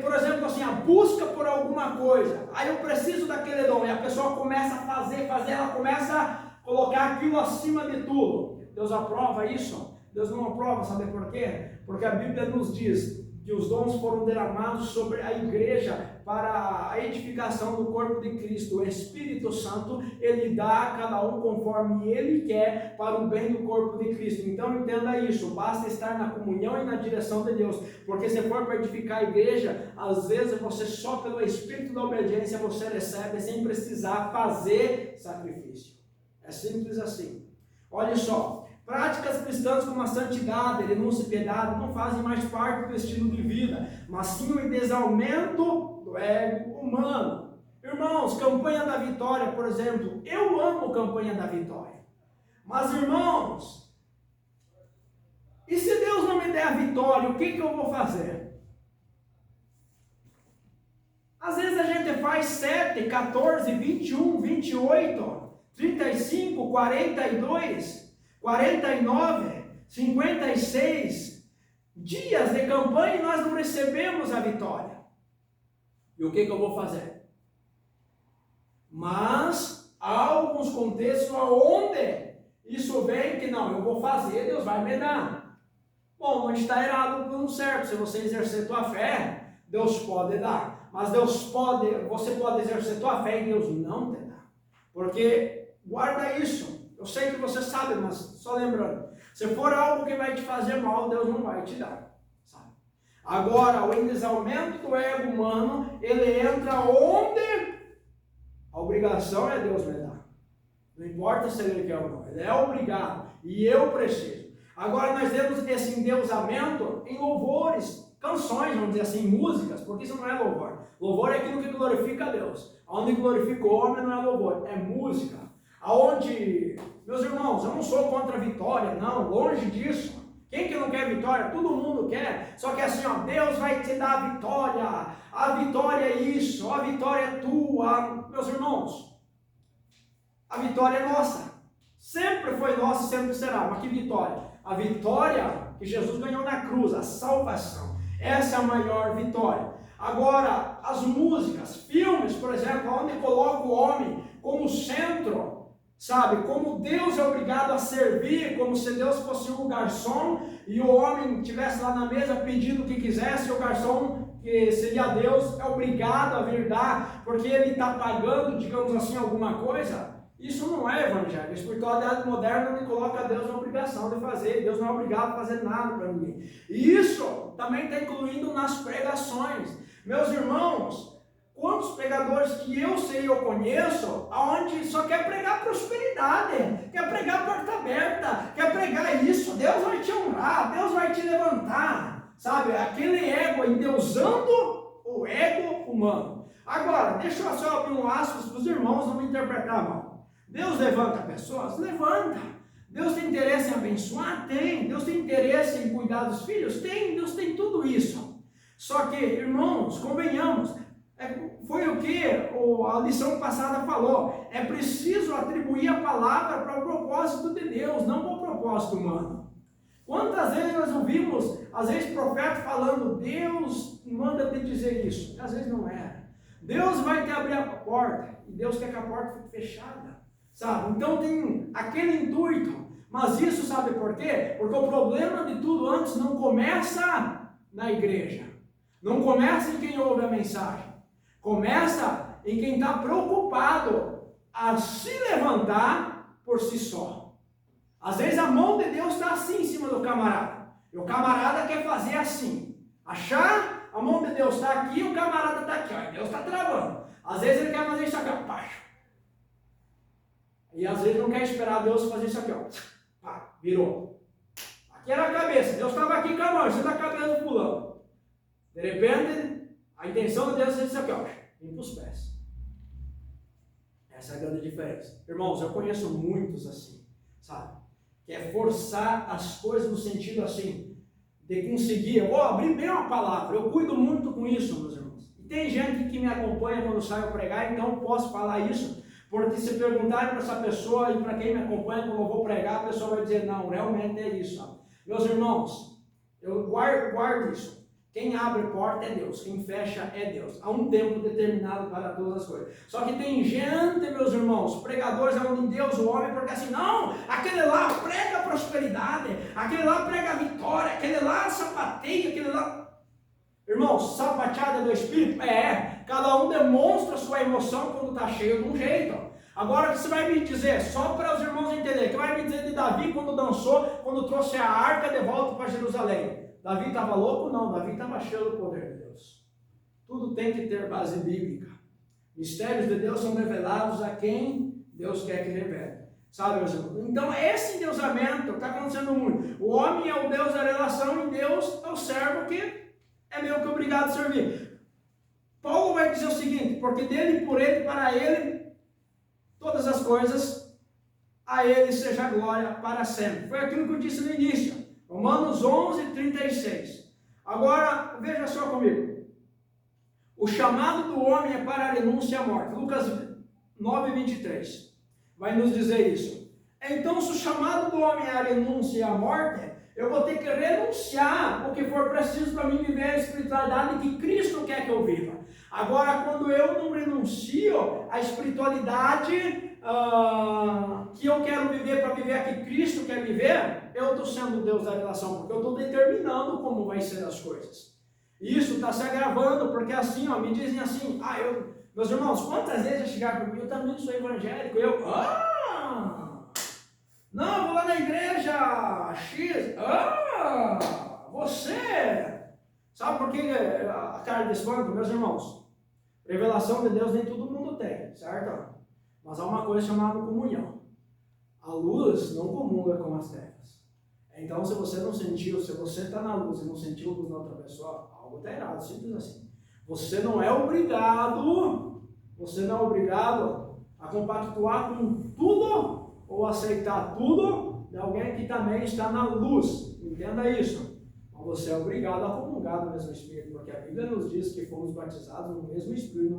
Por exemplo, assim, a busca por alguma coisa, aí eu preciso daquele dom, e a pessoa começa a fazer, ela começa a colocar aquilo acima de tudo. Deus aprova isso? Deus não aprova, sabe por quê? Porque a Bíblia nos diz que os dons foram derramados sobre a igreja para a edificação do corpo de Cristo. O Espírito Santo, ele dá a cada um conforme ele quer para o bem do corpo de Cristo. Então entenda isso, basta estar na comunhão e na direção de Deus, porque se for para edificar a igreja, às vezes você só pelo Espírito da obediência você recebe sem precisar fazer sacrifício. É simples assim. Olha só, práticas cristãs como a santidade, renúncia e piedade não fazem mais parte do estilo de vida, mas sim o desaumento do ego humano. Irmãos, campanha da vitória, por exemplo, eu amo campanha da vitória. Mas irmãos, e se Deus não me der a vitória, o que eu vou fazer? Às vezes a gente faz 7, 14, 21, 28, 35, 42... 49, 56 dias de campanha e nós não recebemos a vitória. E o que eu vou fazer? Mas há alguns contextos onde isso vem que não, eu vou fazer, Deus vai me dar. Bom, não está errado por um certo. Se você exercer tua fé, Deus pode dar. Mas você pode exercer tua fé e Deus não te dá. Porque, guarda isso. Eu sei que você sabe, mas só lembrando, se for algo que vai te fazer mal, Deus não vai te dar, sabe? Agora, o endesamento do ego humano, ele entra onde a obrigação é Deus me dar. Não importa se ele quer ou não, ele é obrigado, e eu preciso. Agora, nós temos esse endeusamento em louvores, canções, vamos dizer assim, músicas, porque isso não é louvor. Louvor é aquilo que glorifica a Deus. Onde glorifica o homem não é louvor, é música. Aonde, meus irmãos, eu não sou contra a vitória, não, longe disso. Quem que não quer vitória? Todo mundo quer. Só que assim, Deus vai te dar a vitória é isso, a vitória é tua. Meus irmãos, a vitória é nossa. Sempre foi nossa e sempre será. Mas que vitória? A vitória que Jesus ganhou na cruz, a salvação. Essa é a maior vitória. Agora, as músicas, filmes, por exemplo, onde coloca o homem como centro, sabe, como Deus é obrigado a servir, como se Deus fosse um garçom e o homem estivesse lá na mesa pedindo o que quisesse, e o garçom, que seria Deus, é obrigado a vir dar, porque ele está pagando, digamos assim, alguma coisa. Isso não é evangelho. A espiritualidade moderna coloca Deus na obrigação de fazer. Deus não é obrigado a fazer nada para ninguém. E isso também está incluindo nas pregações. Meus irmãos, quantos pregadores que eu sei, eu conheço, onde só quer pregar prosperidade, quer pregar porta aberta, quer pregar isso, Deus vai te honrar, Deus vai te levantar, sabe? Aquele ego, endeusando o ego humano. Agora, deixa eu só abrir um aspas para os irmãos não me interpretar mal. Deus levanta pessoas? Levanta. Deus tem interesse em abençoar? Tem. Deus tem interesse em cuidar dos filhos? Tem. Deus tem tudo isso. Só que, irmãos, convenhamos, foi o que a lição passada falou. É preciso atribuir a palavra para o propósito de Deus, não para o propósito humano. Quantas vezes nós ouvimos, às vezes, profeta falando, Deus manda te dizer isso. Às vezes não é. Deus vai te abrir a porta, e Deus quer que a porta fique fechada. Sabe? Então tem aquele intuito, mas isso sabe por quê? Porque o problema de tudo antes não começa na igreja, não começa em quem ouve a mensagem, começa em quem está preocupado a se levantar por si só, Às vezes a mão de Deus está assim em cima do camarada. E o camarada quer fazer assim. Achar, a mão de Deus está aqui e o camarada está aqui. Ó, Deus está travando. Às vezes ele quer fazer isso aqui, ó. Pá. E às vezes não quer esperar Deus fazer isso aqui, ó. Pá, virou. Aqui era a cabeça. Deus estava aqui com a mão, você está a cabeça do pulando. De repente, a intenção de Deus é isso aqui, ó. Vem para os pés. Essa é a grande diferença. Irmãos, eu conheço muitos assim, sabe? Que é forçar as coisas no sentido assim, de conseguir. Eu vou abrir bem uma palavra. Eu cuido muito com isso, meus irmãos. E tem gente que me acompanha quando saio pregar, então eu posso falar isso. Porque se perguntarem para essa pessoa e para quem me acompanha quando eu vou pregar, a pessoa vai dizer, não, realmente é isso. Sabe? Meus irmãos, eu guardo isso. Quem abre porta é Deus, quem fecha é Deus. Há um tempo determinado para todas as coisas. Só que tem gente, meus irmãos, pregadores onde Deus o homem, porque assim, não, aquele lá prega prosperidade, aquele lá prega vitória, aquele lá sapateia, aquele lá... Irmãos, sapateada do Espírito? Cada um demonstra sua emoção quando está cheio de um jeito. Agora, o que você vai me dizer? Só para os irmãos entenderem. O que vai me dizer de Davi quando dançou, quando trouxe a arca de volta para Jerusalém? Davi estava louco? Não, Davi estava cheio do poder de Deus. Tudo tem que ter base bíblica. Mistérios de Deus são revelados a quem Deus quer que revele. Sabe, meus irmãos? Então, esse endeusamento está acontecendo muito. O homem é o Deus da relação e Deus é o servo que é meio que obrigado a servir. Paulo vai dizer o seguinte, porque dele, por ele, para ele, todas as coisas, a ele seja a glória para sempre. Foi aquilo que eu disse no início. Romanos 11, 36. Agora, veja só comigo. O chamado do homem é para a renúncia à morte. Lucas 9, 23. Vai nos dizer isso. Então, se o chamado do homem é a renúncia à morte, eu vou ter que renunciar o que for preciso para mim viver a espiritualidade que Cristo quer que eu viva. Agora, quando eu não renuncio à espiritualidade que eu quero viver para viver a que Cristo quer viver, eu estou sendo Deus da relação, porque eu estou determinando como vai ser as coisas. Isso está se agravando, porque assim, me dizem assim, meus irmãos, quantas vezes já chegaram para mim, eu também sou evangélico, não, eu vou lá na igreja X, você, sabe por que a cara de espanto, meus irmãos? Revelação de Deus nem todo mundo tem, certo? Mas há uma coisa chamada comunhão. A luz não comunga com as trevas. Então, se você não sentiu, se você está na luz e não sentiu luz na outra pessoa, algo está errado, simples assim. Você não é obrigado a compactuar com tudo ou aceitar tudo de alguém que também está na luz. Entenda isso. Mas você é obrigado a comungar do mesmo Espírito, porque a Bíblia nos diz que fomos batizados no mesmo Espírito,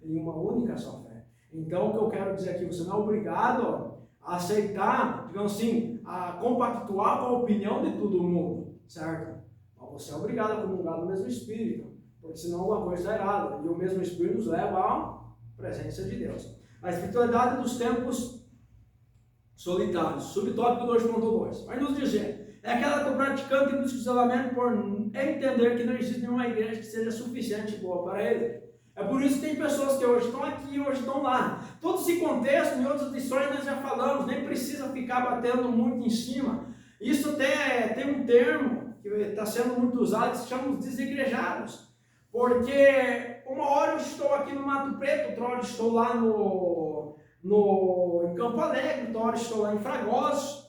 em uma única só fé. Então, o que eu quero dizer aqui, você não é obrigado a aceitar, digamos assim, a compactuar com a opinião de todo mundo, certo? Mas você é obrigado a comungar do mesmo Espírito, porque senão alguma coisa está errada. E o mesmo Espírito nos leva à presença de Deus. A espiritualidade dos tempos solitários, subtópico 2.2, vai nos dizer, é aquela que o praticante busca o isolamento por entender que não existe nenhuma igreja que seja suficiente e boa para ele. É por isso que tem pessoas que hoje estão aqui e hoje estão lá. Todo esse contexto, em outras lições nós já falamos, nem precisa ficar batendo muito em cima. Isso tem um termo que está sendo muito usado, que se chama os desigrejados. Porque uma hora eu estou aqui no Mato Preto, outra hora eu estou lá em Campo Alegre, outra hora eu estou lá em Fragoso.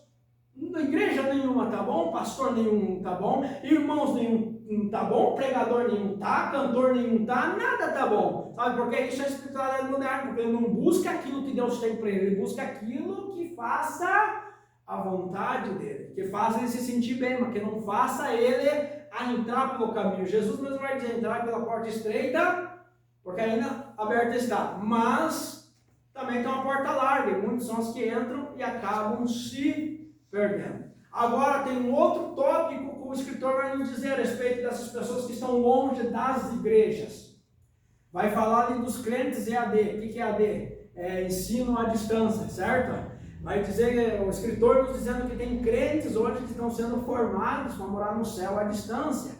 Igreja nenhuma tá bom, pastor nenhum tá bom, irmãos nenhum tá bom, pregador nenhum tá, cantor nenhum tá, nada tá bom, sabe? Porque isso é espiritualidade moderna, porque ele não busca aquilo que Deus tem para ele, ele busca aquilo que faça a vontade dele, que faça ele se sentir bem, mas que não faça ele a entrar pelo caminho. Jesus mesmo vai dizer, entrar pela porta estreita, porque ainda aberta está, mas também tem uma porta larga, e muitos são os que entram e acabam se perdendo. Agora tem um outro tópico que o escritor vai nos dizer a respeito dessas pessoas que estão longe das igrejas. Vai falar ali dos crentes EAD. O que é EAD? É ensino à distância, certo? Vai dizer, o escritor nos dizendo que tem crentes hoje que estão sendo formados para morar no céu à distância.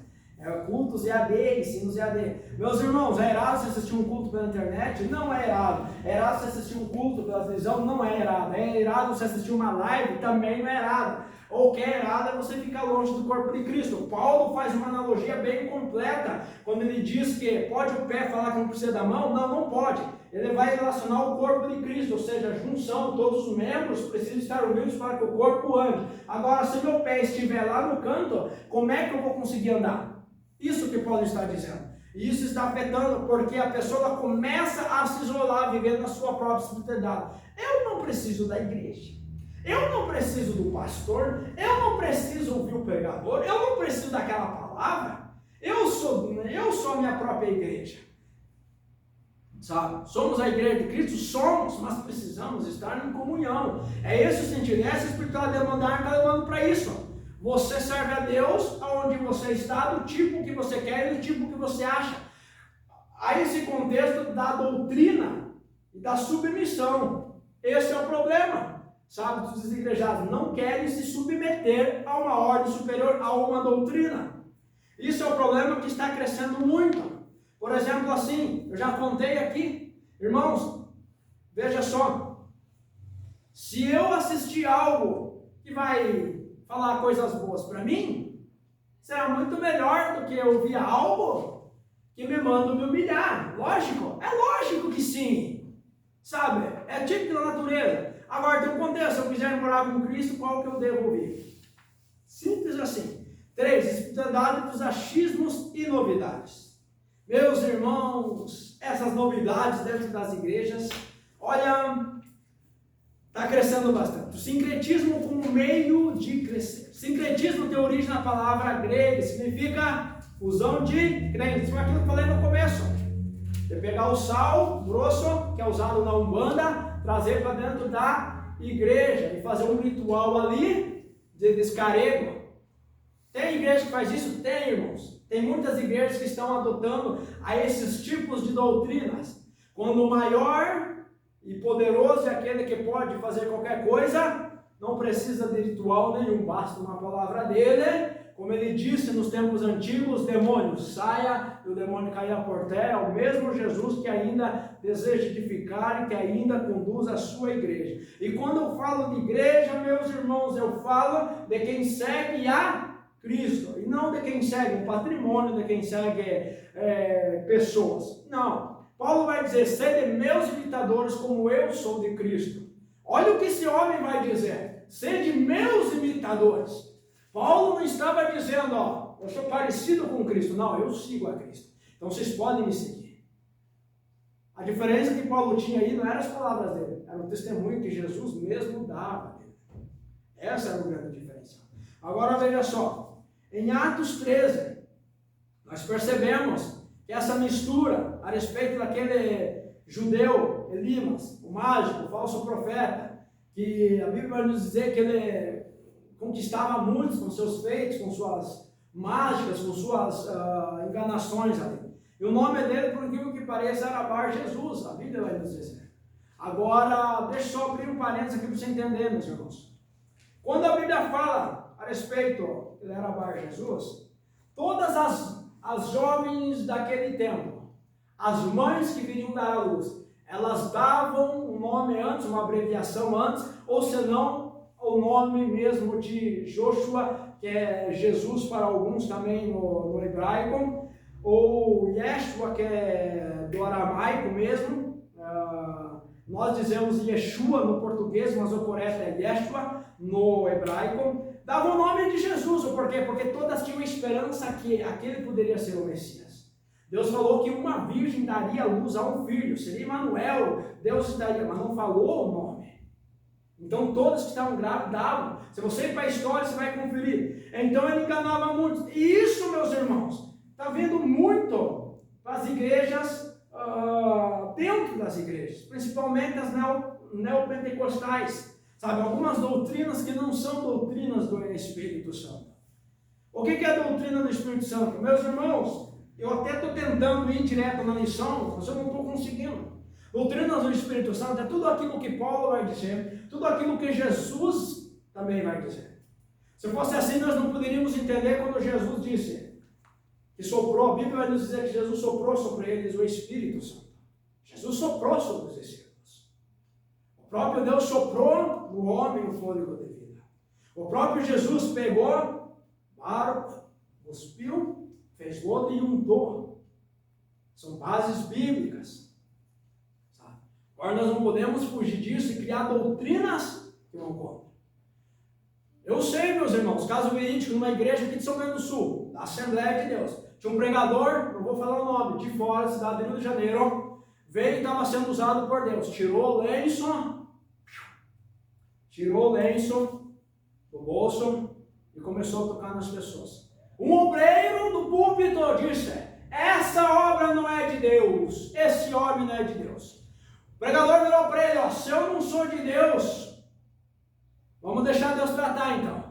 Cultos EAD, ensinos EAD. Meus irmãos, é errado você assistir um culto pela internet? Não é errado. É errado você assistir um culto pela televisão? Não é errado. É errado você assistir uma live? Também não é errado. O que é errado é você ficar longe do corpo de Cristo. Paulo faz uma analogia bem completa quando ele diz que pode o pé falar que não precisa da mão? Não, não pode. Ele vai relacionar o corpo de Cristo, ou seja, a junção, todos os membros precisam estar unidos para que o corpo ande. Agora, se meu pé estiver lá no canto, como é que eu vou conseguir andar? Isso que Paulo está dizendo. E isso está afetando porque a pessoa começa a se isolar, vivendo a sua própria espiritualidade. Eu não preciso da igreja. Eu não preciso do pastor. Eu não preciso ouvir o pregador. Eu não preciso daquela palavra. Eu sou a minha própria igreja. Sabe? Somos a igreja de Cristo? Somos, mas precisamos estar em comunhão. É esse o sentido. Essa espiritualidade demandar está levando para isso. Você serve a Deus aonde você está, do tipo que você quer e do tipo que você acha. Há esse contexto da doutrina e da submissão. Esse é o problema. Sabe, os desigrejados não querem se submeter a uma ordem superior, a uma doutrina. Isso é o problema que está crescendo muito. Por exemplo, assim, eu já contei aqui, irmãos, veja só, se eu assistir algo que vai falar coisas boas para mim, será muito melhor do que eu ouvir algo que me manda me humilhar. Lógico, é lógico que sim, sabe, é típico da natureza. Agora tem um contexto, se eu quiser morar com Cristo, qual que eu devo ouvir? Simples assim. 3, espiritualidade dos achismos e novidades. Meus irmãos, essas novidades dentro das igrejas, olha, está crescendo bastante. O sincretismo como meio de crescer. Sincretismo tem origem na palavra grega, significa fusão de crentes. Foi aquilo que eu falei no começo. Você pegar o sal grosso, que é usado na Umbanda, trazer para dentro da igreja e fazer um ritual ali de descarrego. Tem igreja que faz isso? Tem, irmãos. Tem muitas igrejas que estão adotando a esses tipos de doutrinas. Quando o maior e poderoso é aquele que pode fazer qualquer coisa, não precisa de ritual nenhum, basta uma palavra dele. Como ele disse nos tempos antigos, demônios, saia, e o demônio caia por terra. É o mesmo Jesus que ainda deseja edificar e que ainda conduz a sua igreja. E quando eu falo de igreja, meus irmãos, eu falo de quem segue a Cristo, e não de quem segue o patrimônio, de quem segue pessoas. Não. Paulo vai dizer, sede meus imitadores como eu sou de Cristo. Olha o que esse homem vai dizer, sede meus imitadores. Paulo não estava dizendo, ó, eu sou parecido com Cristo. Não, eu sigo a Cristo. Então vocês podem me seguir. A diferença que Paulo tinha aí não eram as palavras dele, era o testemunho que Jesus mesmo dava. Essa era a grande diferença. Agora veja só, em Atos 13, nós percebemos que essa mistura a respeito daquele judeu, Elimas, o mágico, o falso profeta, que a Bíblia vai nos dizer que ele conquistava muitos com seus feitos, com suas mágicas, com suas enganações ali. E o nome dele, por incrível que pareça, era Bar Jesus, a Bíblia vai nos dizer. Agora, deixa eu só abrir um parênteses aqui para você entender, meus irmãos. Quando a Bíblia fala a respeito, ele era Bar Jesus, todas as jovens daquele tempo, as mães que viriam dar à luz, elas davam um nome antes, uma abreviação antes, ou senão o nome mesmo de Joshua, que é Jesus para alguns também no hebraico, ou Yeshua, que é do aramaico mesmo. Nós dizemos Yeshua no português, mas o correto é Yeshua no hebraico. Dava o nome de Jesus, por quê? Porque todas tinham esperança que aquele poderia ser o Messias. Deus falou que uma virgem daria luz a um filho, seria Emanuel, Deus daria, mas não falou o nome. Então todos que estavam grávidos davam. Se você ir para a história, você vai conferir. Então ele enganava muitos. E isso, meus irmãos, está vindo muito para as igrejas, dentro das igrejas, principalmente as neopentecostais. Sabe, algumas doutrinas que não são doutrinas do Espírito Santo. O que é a doutrina do Espírito Santo? Meus irmãos, eu até estou tentando ir direto na lição, mas eu não estou conseguindo. Doutrinas do Espírito Santo é tudo aquilo que Paulo vai dizer, tudo aquilo que Jesus também vai dizer. Se fosse assim, nós não poderíamos entender quando Jesus disse que soprou, a Bíblia vai nos dizer que Jesus soprou sobre eles o Espírito Santo. Jesus soprou sobre os discípulos. O próprio Deus soprou no homem o fôlego de vida. O próprio Jesus pegou, cuspiu, fez lodo e untou. São bases bíblicas. Sabe? Agora nós não podemos fugir disso e criar doutrinas que não contam. Eu sei, meus irmãos, caso verídico, numa igreja aqui de São Bento do Sul, da Assembleia de Deus, tinha um pregador, não vou falar o nome, de fora, cidade do Rio de Janeiro, veio e estava sendo usado por Deus. Tirou o lenço do bolso e começou a tocar nas pessoas. Um obreiro do púlpito disse: essa obra não é de Deus, esse homem não é de Deus. O pregador virou para ele: se eu não sou de Deus, vamos deixar Deus tratar então.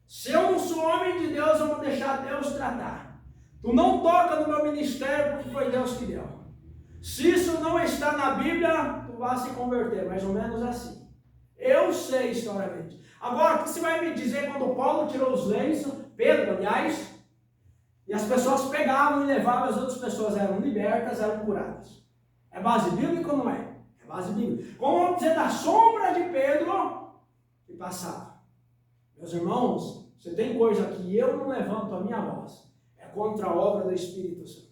Se eu não sou homem de Deus, vamos deixar Deus tratar. Tu não toca no meu ministério porque foi Deus que deu. Se isso não está na Bíblia, tu vai se converter, mais ou menos assim. Eu sei historicamente. Agora, o que você vai me dizer quando Paulo tirou os lenços, Pedro, aliás, e as pessoas pegavam e levavam, as outras pessoas eram libertas, eram curadas? É base bíblica ou não é? É base bíblica. Como vamos dizer da sombra de Pedro que passava? Meus irmãos, você tem coisa que eu não levanto a minha voz, é contra a obra do Espírito Santo.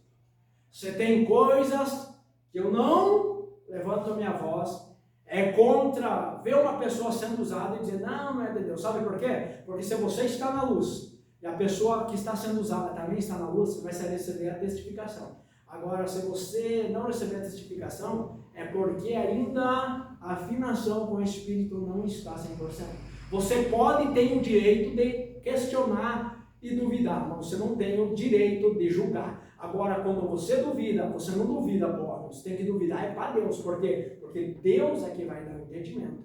Você tem coisas que eu não levanto a minha voz, é contra ver uma pessoa sendo usada e dizer: não é de Deus. Sabe por quê? Porque se você está na luz e a pessoa que está sendo usada também está na luz, você vai receber a testificação. Agora, se você não receber a testificação, é porque ainda a afinação com o Espírito não está 100%. Você pode ter o direito de questionar e duvidar, mas você não tem o direito de julgar. Agora, quando você duvida, você não duvida, pô, você tem que duvidar é para Deus. Por quê? Porque Deus é que vai dar o entendimento.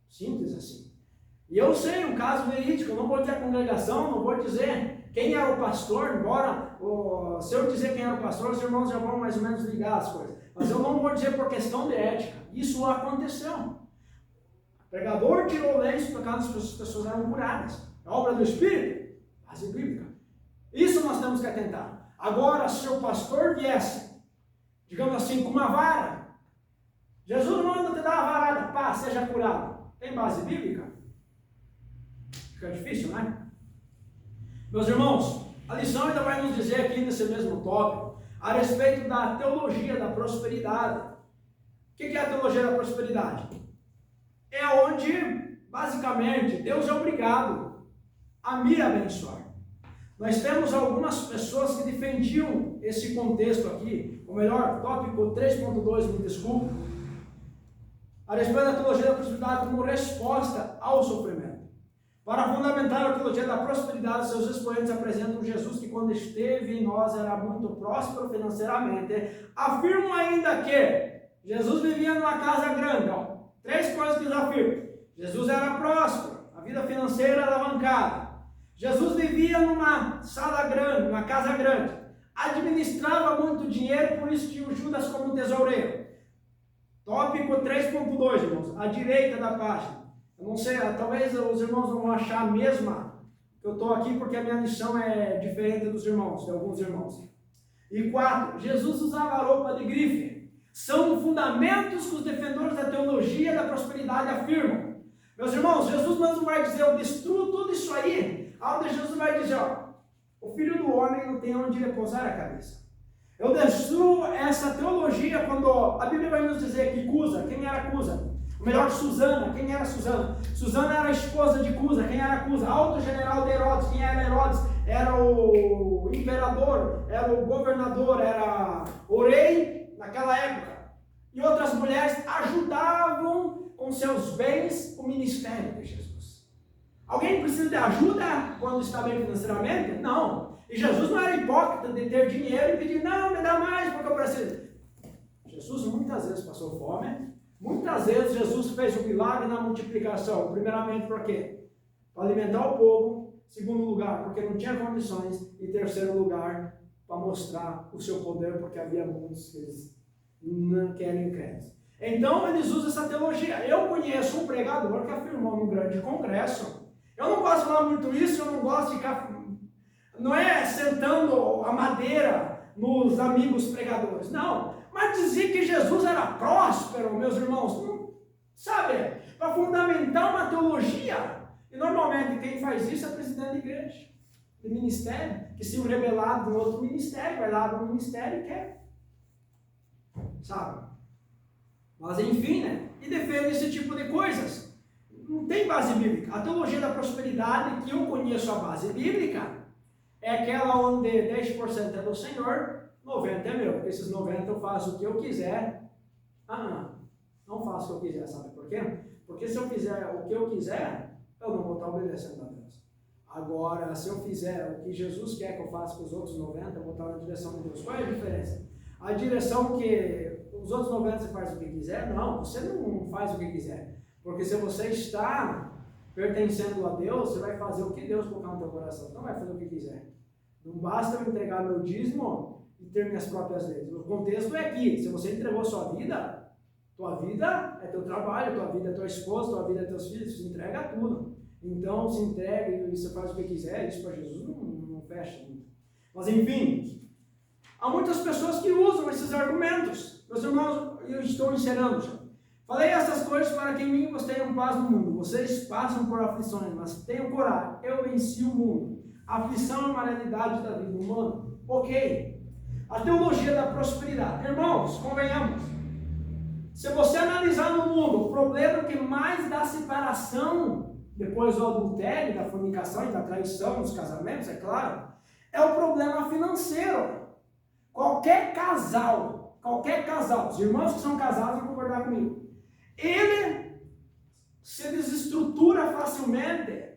Simples assim. E eu sei um caso verídico, eu não vou dizer a congregação, não vou dizer quem era o pastor, embora se eu dizer quem era o pastor, os irmãos já vão mais ou menos ligar as coisas. Mas eu não vou dizer por questão de ética. Isso aconteceu. O pregador tirou o lenço por causa das pessoas eram curadas. É obra do Espírito, base bíblica. Isso nós temos que atentar. Agora, se o pastor viesse, digamos assim, com uma vara, Jesus manda te dar uma varada, pá, seja curado. Tem base bíblica? Fica difícil, né? Meus irmãos, a lição ainda vai nos dizer aqui nesse mesmo tópico a respeito da teologia da prosperidade. O que é a teologia da prosperidade? É onde, basicamente, Deus é obrigado a me abençoar. Nós temos algumas pessoas que defendiam esse contexto aqui, ou melhor, tópico 3.2, me desculpe, a respeito da teologia da prosperidade como resposta ao sofrimento. Para fundamentar a teologia da prosperidade, seus expoentes apresentam Jesus que, quando esteve em nós, era muito próspero financeiramente. Afirmam ainda que Jesus vivia numa casa grande. Três coisas que eles afirmam. Jesus era próspero, a vida financeira alavancada. Jesus vivia numa sala grande, numa casa grande. Administrava muito dinheiro, por isso tinha o Judas como tesoureiro. Tópico 3.2, irmãos, à direita da página. Eu não sei, talvez os irmãos não vão achar a mesma que eu estou aqui, porque a minha lição é diferente dos irmãos, de alguns irmãos. E 4, Jesus usava roupa de grife. São fundamentos que os defensores da teologia da prosperidade afirmam. Meus irmãos, Jesus mesmo vai dizer: eu destruo tudo isso aí. Onde Jesus vai dizer: o Filho do Homem não tem onde repousar a cabeça. Eu destruo essa teologia quando a Bíblia vai nos dizer que Cusa, quem era Cusa? Ou melhor, Susana, quem era Susana? Susana era a esposa de Cusa, quem era Cusa? Alto general de Herodes, quem era Herodes? Era o imperador, era o governador, era o rei naquela época. E outras mulheres ajudavam com seus bens o ministério de Jesus. Alguém precisa de ajuda quando está bem financeiramente? Não. E Jesus não era hipócrita de ter dinheiro e pedir: não, me dá mais porque eu preciso. Jesus muitas vezes passou fome. Muitas vezes Jesus fez o milagre na multiplicação. Primeiramente, por quê? Para alimentar o povo. Segundo lugar, porque não tinha condições. E terceiro lugar, para mostrar o seu poder, porque havia muitos que eles não querem crédito. Então, eles usam essa teologia. Eu conheço um pregador que afirmou num grande congresso. Eu não posso falar muito isso, eu não gosto de ficar Não é sentando a madeira nos amigos pregadores, não. Mas dizer que Jesus era próspero, meus irmãos, não, sabe? Para fundamentar uma teologia. E normalmente quem faz isso é presidente de igreja, de ministério, que se rebelado no outro ministério, vai lá no ministério e quer. Sabe? Mas enfim, né? E defende esse tipo de coisas. Não tem base bíblica. A teologia da prosperidade, que eu conheço a base bíblica, é aquela onde 10% é do Senhor, 90% é meu. Porque esses 90% eu faço o que eu quiser. Não faço o que eu quiser, sabe por quê? Porque se eu fizer o que eu quiser, eu não vou estar obedecendo a Deus. Agora, se eu fizer o que Jesus quer que eu faça com os outros 90%, eu vou estar na direção de Deus. Qual é a diferença? A direção que os outros 90% você faz o que quiser? Não, você não faz o que quiser. Porque se você está pertencendo a Deus, você vai fazer o que Deus colocar no teu coração. Então vai fazer o que quiser. Não basta eu entregar meu dízimo e ter minhas próprias leis. O contexto é que, se você entregou sua vida é teu trabalho, tua vida é tua esposa, tua vida é teus filhos, você entrega tudo. Então se entrega e você faz o que quiser, isso para Jesus não fecha muito. Mas enfim, há muitas pessoas que usam esses argumentos. Meus irmãos, eu estou encerrando já. Falei essas coisas para que em mim vocês tenham paz no mundo. Vocês passam por aflições, mas tenham coragem. Eu venci o mundo. A aflição é uma realidade da vida humana. Ok. A teologia da prosperidade. Irmãos, convenhamos. Se você analisar no mundo, o problema que mais dá separação, depois do adultério, da fornicação e da traição nos casamentos, é claro, é o problema financeiro. Qualquer casal, os irmãos que são casados vão concordar comigo, ele se desestrutura facilmente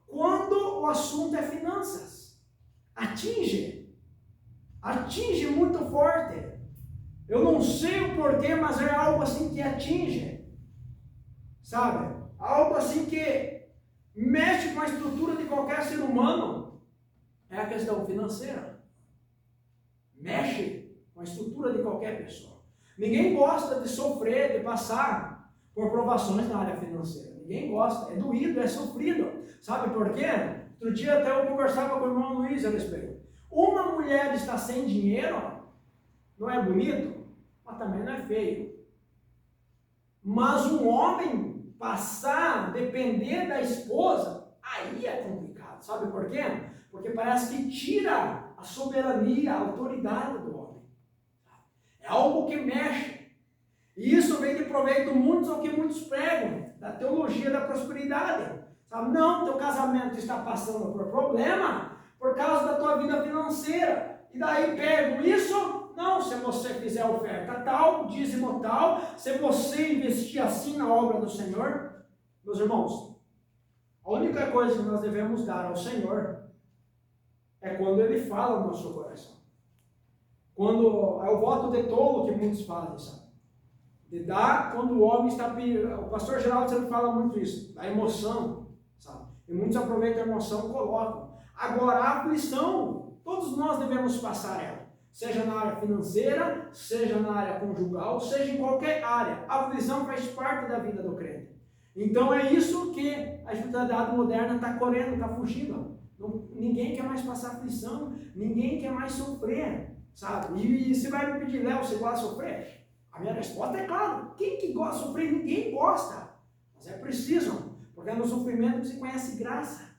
quando o assunto é finanças. Atinge muito forte. Eu não sei o porquê, mas é algo assim que atinge, sabe? Algo assim que mexe com a estrutura de qualquer ser humano. É a questão financeira. Mexe com a estrutura de qualquer pessoa. Ninguém gosta de sofrer, de passar por provações na área financeira. Ninguém gosta. É doído, é sofrido. Sabe por quê? Outro dia até eu conversava com o irmão Luiz a respeito. Uma mulher está sem dinheiro, não é bonito, mas também não é feio. Mas um homem passar, depender da esposa, aí é complicado. Sabe por quê? Porque parece que tira a soberania, a autoridade do homem. É algo que mexe. E isso vem de proveito muitos ao que muitos pregam, da teologia da prosperidade. Sabe? Não, teu casamento está passando por problema por causa da tua vida financeira. E daí pegam isso. Não, se você fizer oferta tal, dízimo tal, se você investir assim na obra do Senhor, meus irmãos, a única coisa que nós devemos dar ao Senhor é quando Ele fala no nosso coração. Quando é o voto de tolo que muitos fazem, sabe? De dar quando o homem está... O pastor Geraldo sempre fala muito isso, da emoção, sabe? E muitos aproveitam a emoção e colocam. Agora, a aflição, todos nós devemos passar ela. Seja na área financeira, seja na área conjugal, seja em qualquer área. A aflição faz parte da vida do crente. Então é isso que a espiritualidade moderna está correndo, está fugindo. Ninguém quer mais passar aflição, ninguém quer mais sofrer, sabe? E você vai me pedir, Léo, você gosta de sofrer? A minha resposta é claro. Quem que gosta de sofrer? Ninguém gosta. Mas é preciso, porque é no sofrimento que se conhece graça.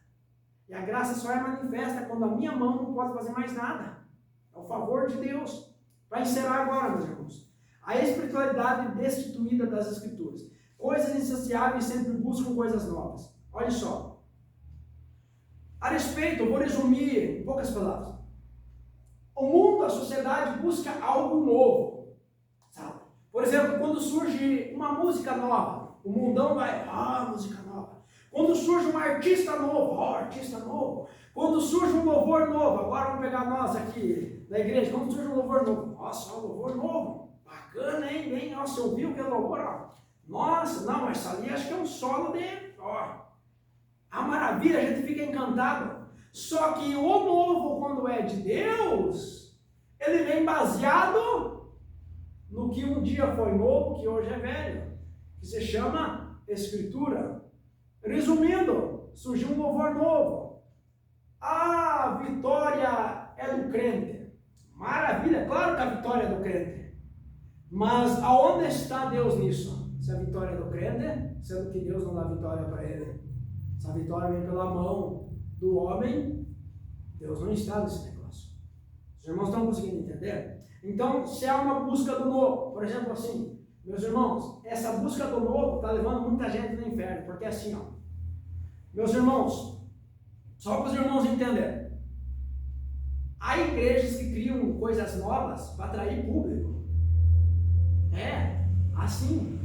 E a graça só é manifesta quando a minha mão não pode fazer mais nada. É o favor de Deus. Para encerrar agora, meus irmãos. A espiritualidade destituída das Escrituras. Coisas insaciáveis sempre buscam coisas novas. Olha só. A respeito, eu vou resumir em poucas palavras. O mundo, a sociedade busca algo novo. Sabe? Por exemplo, quando surge uma música nova, o mundão vai, música nova. Quando surge um artista novo, artista novo. Quando surge um louvor novo, agora vamos pegar nós aqui da igreja, quando surge um louvor novo, nossa, um louvor novo, bacana, hein, nossa, ouviu que é louvor, nossa, não, mas isso ali acho que é um solo de, a maravilha, a gente fica encantado. Só que o novo, quando é de Deus, ele vem baseado no que um dia foi novo, que hoje é velho, que se chama Escritura. Resumindo, surgiu um louvor novo. A vitória é do crente. Maravilha, claro que a vitória é do crente. Mas aonde está Deus nisso? Se a vitória é do crente, sendo que Deus não dá vitória para ele. Se a vitória vem pela mão do homem, Deus não está nesse negócio. Os irmãos estão conseguindo entender? Então, se há uma busca do novo, por exemplo assim, meus irmãos, essa busca do novo está levando muita gente no inferno, porque é assim, ó. Meus irmãos, só para os irmãos entenderem, há igrejas que criam coisas novas para atrair público. É, assim.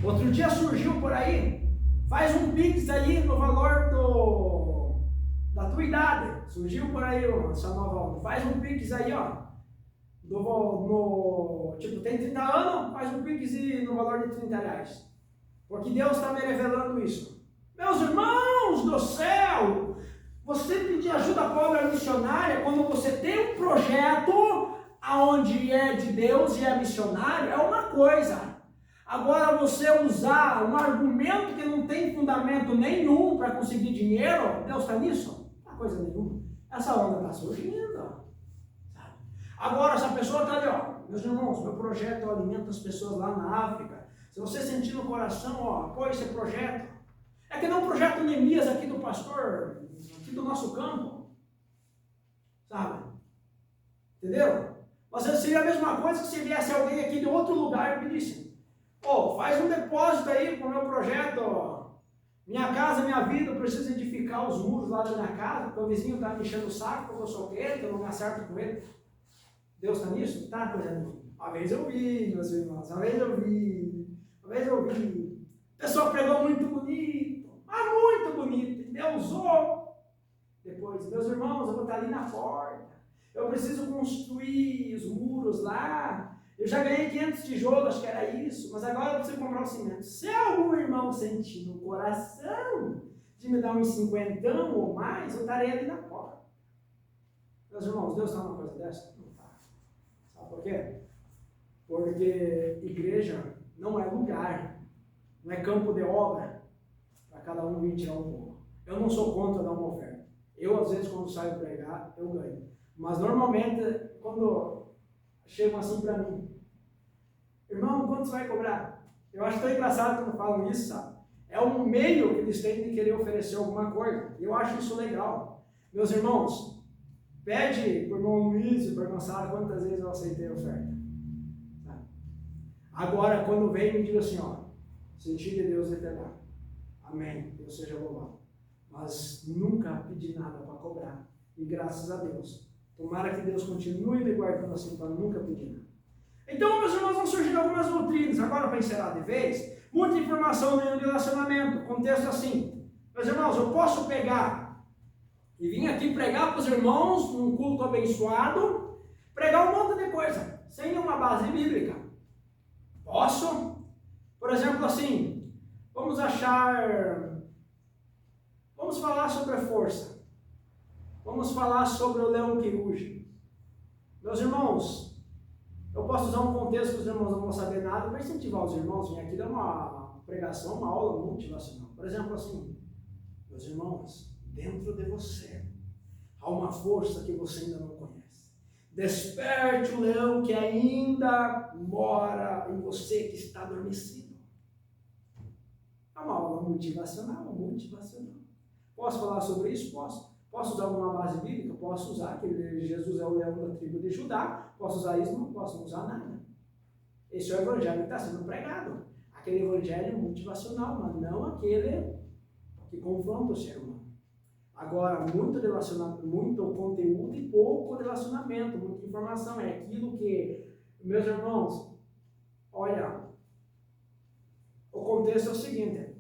Outro dia surgiu por aí, faz um pix aí no valor da tua idade. Surgiu por aí essa nova onda. Faz um pix aí, ó. Tipo, tem 30 anos, faz um pix no valor de R$30. Porque Deus está me revelando isso. Meus irmãos do céu, você pedir ajuda para a obra missionária quando você tem um projeto aonde é de Deus e é missionário, é uma coisa. Agora você usar um argumento que não tem fundamento nenhum para conseguir dinheiro, Deus está nisso? Não é coisa nenhuma. Essa onda está surgindo. Sabe? Agora, se a pessoa está ali, ó, meus irmãos, meu projeto alimenta as pessoas lá na África. Se você sentir no coração, ó, apoie esse projeto. É que não o projeto Neemias aqui do pastor, aqui do nosso campo. Sabe? Entendeu? Mas seria a mesma coisa que se viesse alguém aqui de outro lugar e pedisse: pô, faz um depósito aí para o meu projeto, ó. Minha casa, minha vida, eu preciso edificar os muros lá da minha casa, porque o vizinho está me enchendo o saco, porque eu sou quieto, eu não me acerto com ele. Deus está nisso? Tá, coisa nenhuma. Uma vez eu vi, meus irmãos, uma vez eu vi. O pessoal pregou muito bonito, mas muito bonito. E Deus usou. Depois, meus irmãos, eu vou estar ali na porta. Eu preciso construir os muros lá. Eu já ganhei 500 tijolos, acho que era isso, mas agora eu preciso comprar o cimento. Se algum irmão sentir no coração de me dar uns 50 ou mais, eu estarei ali na porta. Meus irmãos, Deus está numa coisa dessa? Não está. Sabe por quê? Porque igreja não é lugar, não é campo de obra para cada um vir tirar um pouco. Eu não sou contra dar uma oferta. Eu, às vezes, quando saio pregar, eu ganho. Mas, normalmente, quando chegam assim para mim: irmão, quanto você vai cobrar? Eu acho tão engraçado quando falam isso, sabe? É um meio que eles têm de querer oferecer alguma coisa. E eu acho isso legal. Meus irmãos, pede para o irmão Luiz e para a irmã Sara quantas vezes eu aceitei a oferta. Tá? Agora, quando vem, me diga assim, ó, sentir de Deus eterno. Amém. Deus seja louvado. Mas nunca pedi nada para cobrar. E graças a Deus. Tomara que Deus continue me guardando assim para nunca pedir nada. Então, meus irmãos, vão surgir algumas doutrinas. Agora, para encerrar de vez, muita informação no relacionamento. Contexto assim: meus irmãos, eu posso pegar e vim aqui pregar para os irmãos num culto abençoado, pregar um monte de coisa, sem nenhuma base bíblica. Posso? Por exemplo, assim, vamos falar sobre a força. Vamos falar sobre o leão que ruge. Meus irmãos, eu posso usar um contexto que os irmãos não vão saber nada para incentivar os irmãos. Vem aqui dar uma pregação, uma aula motivacional. Por exemplo, assim, meus irmãos, dentro de você há uma força que você ainda não conhece. Desperte o leão que ainda mora em você, que está adormecido. É uma aula motivacional. Posso falar sobre isso? Posso. Posso usar alguma base bíblica? Posso usar, que Jesus é o leão da tribo de Judá. Posso usar isso? Não posso usar nada. Esse é o evangelho que está sendo pregado. Aquele evangelho motivacional, mas não aquele que confronta o ser humano. Agora, muito relacionamento, muito conteúdo e pouco relacionamento, muita informação. É aquilo que, meus irmãos, olha, o contexto é o seguinte: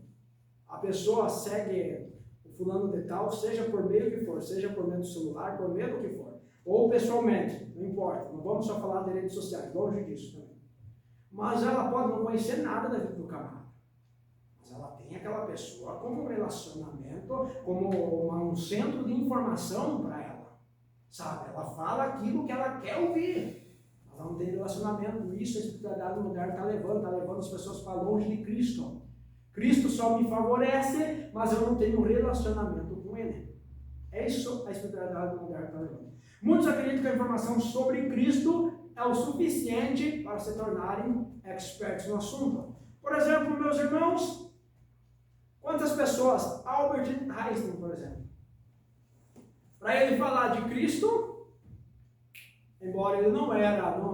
a pessoa segue fulano de tal, seja por meio que for, seja por meio do celular, por meio do que for, ou pessoalmente, não importa, não vamos só falar de redes sociais, longe disso também. Mas ela pode não conhecer nada da vida do camarada, mas ela tem aquela pessoa como um relacionamento, como um centro de informação para ela, sabe? Ela fala aquilo que ela quer ouvir, mas ela não tem relacionamento. Isso, a espiritualidade no lugar está levando as pessoas para longe de Cristo. Cristo só me favorece, mas eu não tenho relacionamento com Ele. É isso a espiritualidade moderna está levando. Muitos acreditam que a informação sobre Cristo é o suficiente para se tornarem experts no assunto. Por exemplo, meus irmãos, quantas pessoas, Albert Einstein, por exemplo, para ele falar de Cristo, embora ele não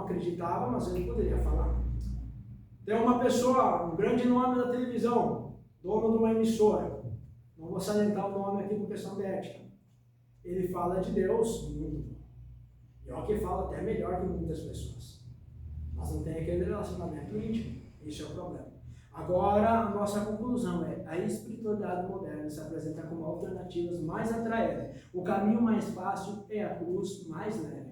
acreditava, mas ele poderia falar. Tem uma pessoa, um grande nome da televisão, dono de uma emissora, não vou salientar o nome aqui por questão de ética, ele fala de Deus muito bom. E olha que fala até melhor que muitas pessoas, mas não tem aquele relacionamento íntimo. Isso é o problema. Agora, a nossa conclusão é: a espiritualidade moderna se apresenta como alternativas mais atraentes. O caminho mais fácil é a cruz mais leve.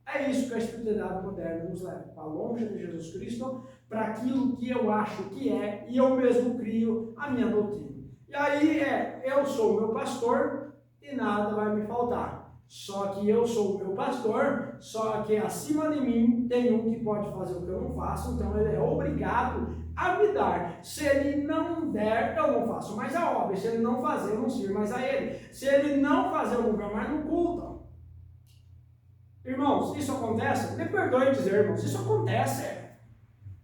É isso que a espiritualidade moderna nos leva, para longe de Jesus Cristo, para aquilo que eu acho que é, e eu mesmo crio a minha doutrina. E aí eu sou o meu pastor e nada vai me faltar. Só que eu sou o meu pastor, só que acima de mim tem um que pode fazer o que eu não faço, então ele é obrigado a me dar. Se ele não der, eu não faço mais a obra. Se ele não fazer, eu não sirvo mais a ele. Se ele não fazer, eu não vou mais no culto. Irmãos, isso acontece? Me perdoe dizer, irmãos, isso acontece.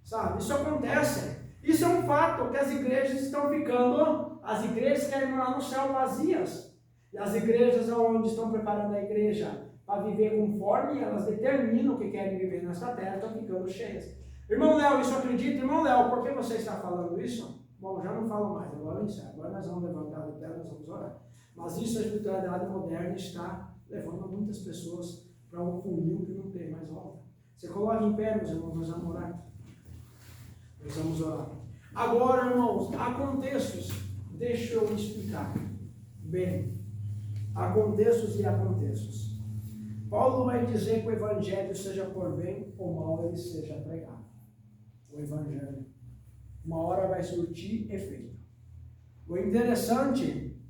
Sabe, isso acontece. Isso é um fato, que as igrejas estão ficando, as igrejas querem morar no céu vazias. E as igrejas onde estão preparando a igreja para viver conforme elas determinam que querem viver nesta terra, estão ficando cheias. Irmão Léo, isso acredita? Irmão Léo, por que você está falando isso? Bom, já não falo mais, agora eu encerro. Agora nós vamos levantar o pé, nós vamos orar. Mas isso, a espiritualidade moderna está levando muitas pessoas para um funil que não tem mais volta. Você coloca em pé, meus irmãos, nós vamos orar. Nós vamos orar. Agora, irmãos, há contextos. Deixa eu explicar. Bem, há contextos e há contextos. Paulo vai dizer que o evangelho, seja por bem ou mal, ele seja pregado. O evangelho, uma hora vai surtir efeito. O interessante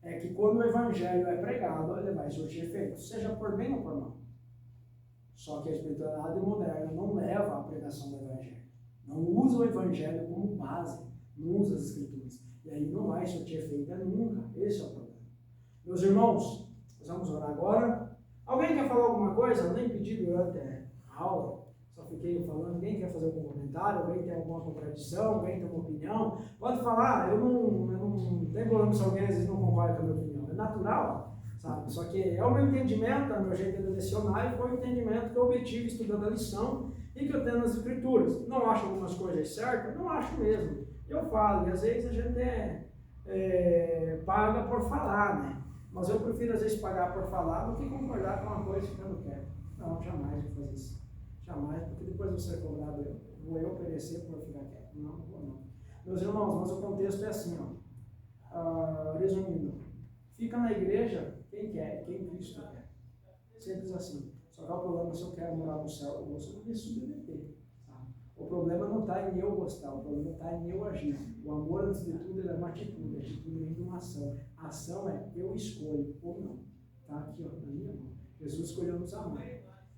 é que quando o evangelho é pregado, ele vai surtir efeito, seja por bem ou por mal. Só que a espiritualidade moderna não leva à pregação do evangelho. Não usa o evangelho como base, não usa as escrituras. E aí não vai surtir efeito nunca. Esse é o problema. Meus irmãos, nós vamos orar agora. Alguém quer falar alguma coisa? Eu nem pedi durante a aula, só fiquei falando. Alguém quer fazer algum comentário? Alguém tem alguma contradição? Alguém tem uma opinião? Pode falar. Eu não tenho problema se alguém às vezes não concorda com a minha opinião. É natural, sabe? Só que é o meu entendimento, é o meu jeito de lecionar, e foi o entendimento que eu obtive estudando a lição e que eu tenho nas escrituras. Não acho algumas coisas certas? Não acho mesmo. Eu falo, e às vezes a gente paga por falar, né? Mas eu prefiro às vezes pagar por falar do que concordar com uma coisa que eu não quero. Não, jamais vou fazer isso. Jamais, porque depois você é cobrado, vou eu perecer por ficar quieto. Não, não vou não. Meus irmãos, mas o contexto é assim, ó. Resumindo, fica na igreja quem quer, quem Cristo quer. Simples assim. Só que o problema, se eu quero morar no céu, eu vou me submeter. O problema não está em eu gostar, o problema está em eu agir. O amor, antes de tudo, é uma atitude. A atitude vem de uma ação. A ação é eu escolho ou não. Está aqui, ó, na minha mão. Jesus escolheu nos amar.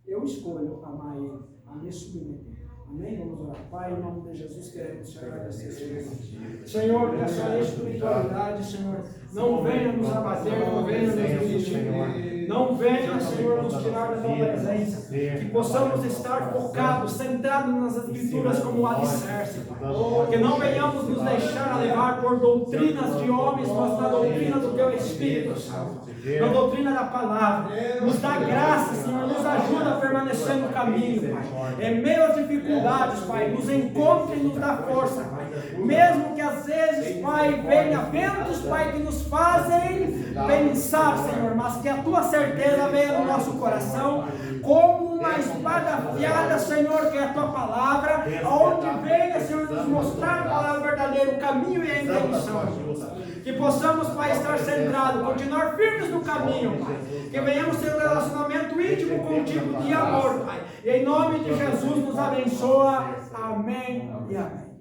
Eu escolho amar Ele, a me submeter. Amém? Vamos orar. Pai, em nome de Jesus, queremos te agradecer, Senhor. Senhor, que essa espiritualidade, Senhor, não venha nos abater, não venha nos desistir. Não venha, Senhor, nos tirar da tua presença. Que possamos estar focados, centrados nas escrituras como alicerce, Pai. Que não venhamos nos deixar levar por doutrinas de homens, mas na doutrina do teu Espírito Santo. Na doutrina da palavra. Nos dá graça, Senhor, nos ajuda a permanecer no caminho, Pai. Em meio às dificuldades, Pai, nos encontre e nos dá força, Pai. Mesmo que às vezes, Pai, venha ventos, Pai, que nos fazem pensar, Senhor, mas que a tua certeza venha no nosso coração, como uma espada afiada, Senhor, que é a tua palavra, onde venha, Senhor, nos mostrar qual é o verdadeiro caminho e a intenção. Que possamos, Pai, estar centrados, continuar firmes no caminho, Pai. Que venhamos ter um relacionamento íntimo contigo de amor, Pai. E em nome de Jesus nos abençoa. Amém e amém.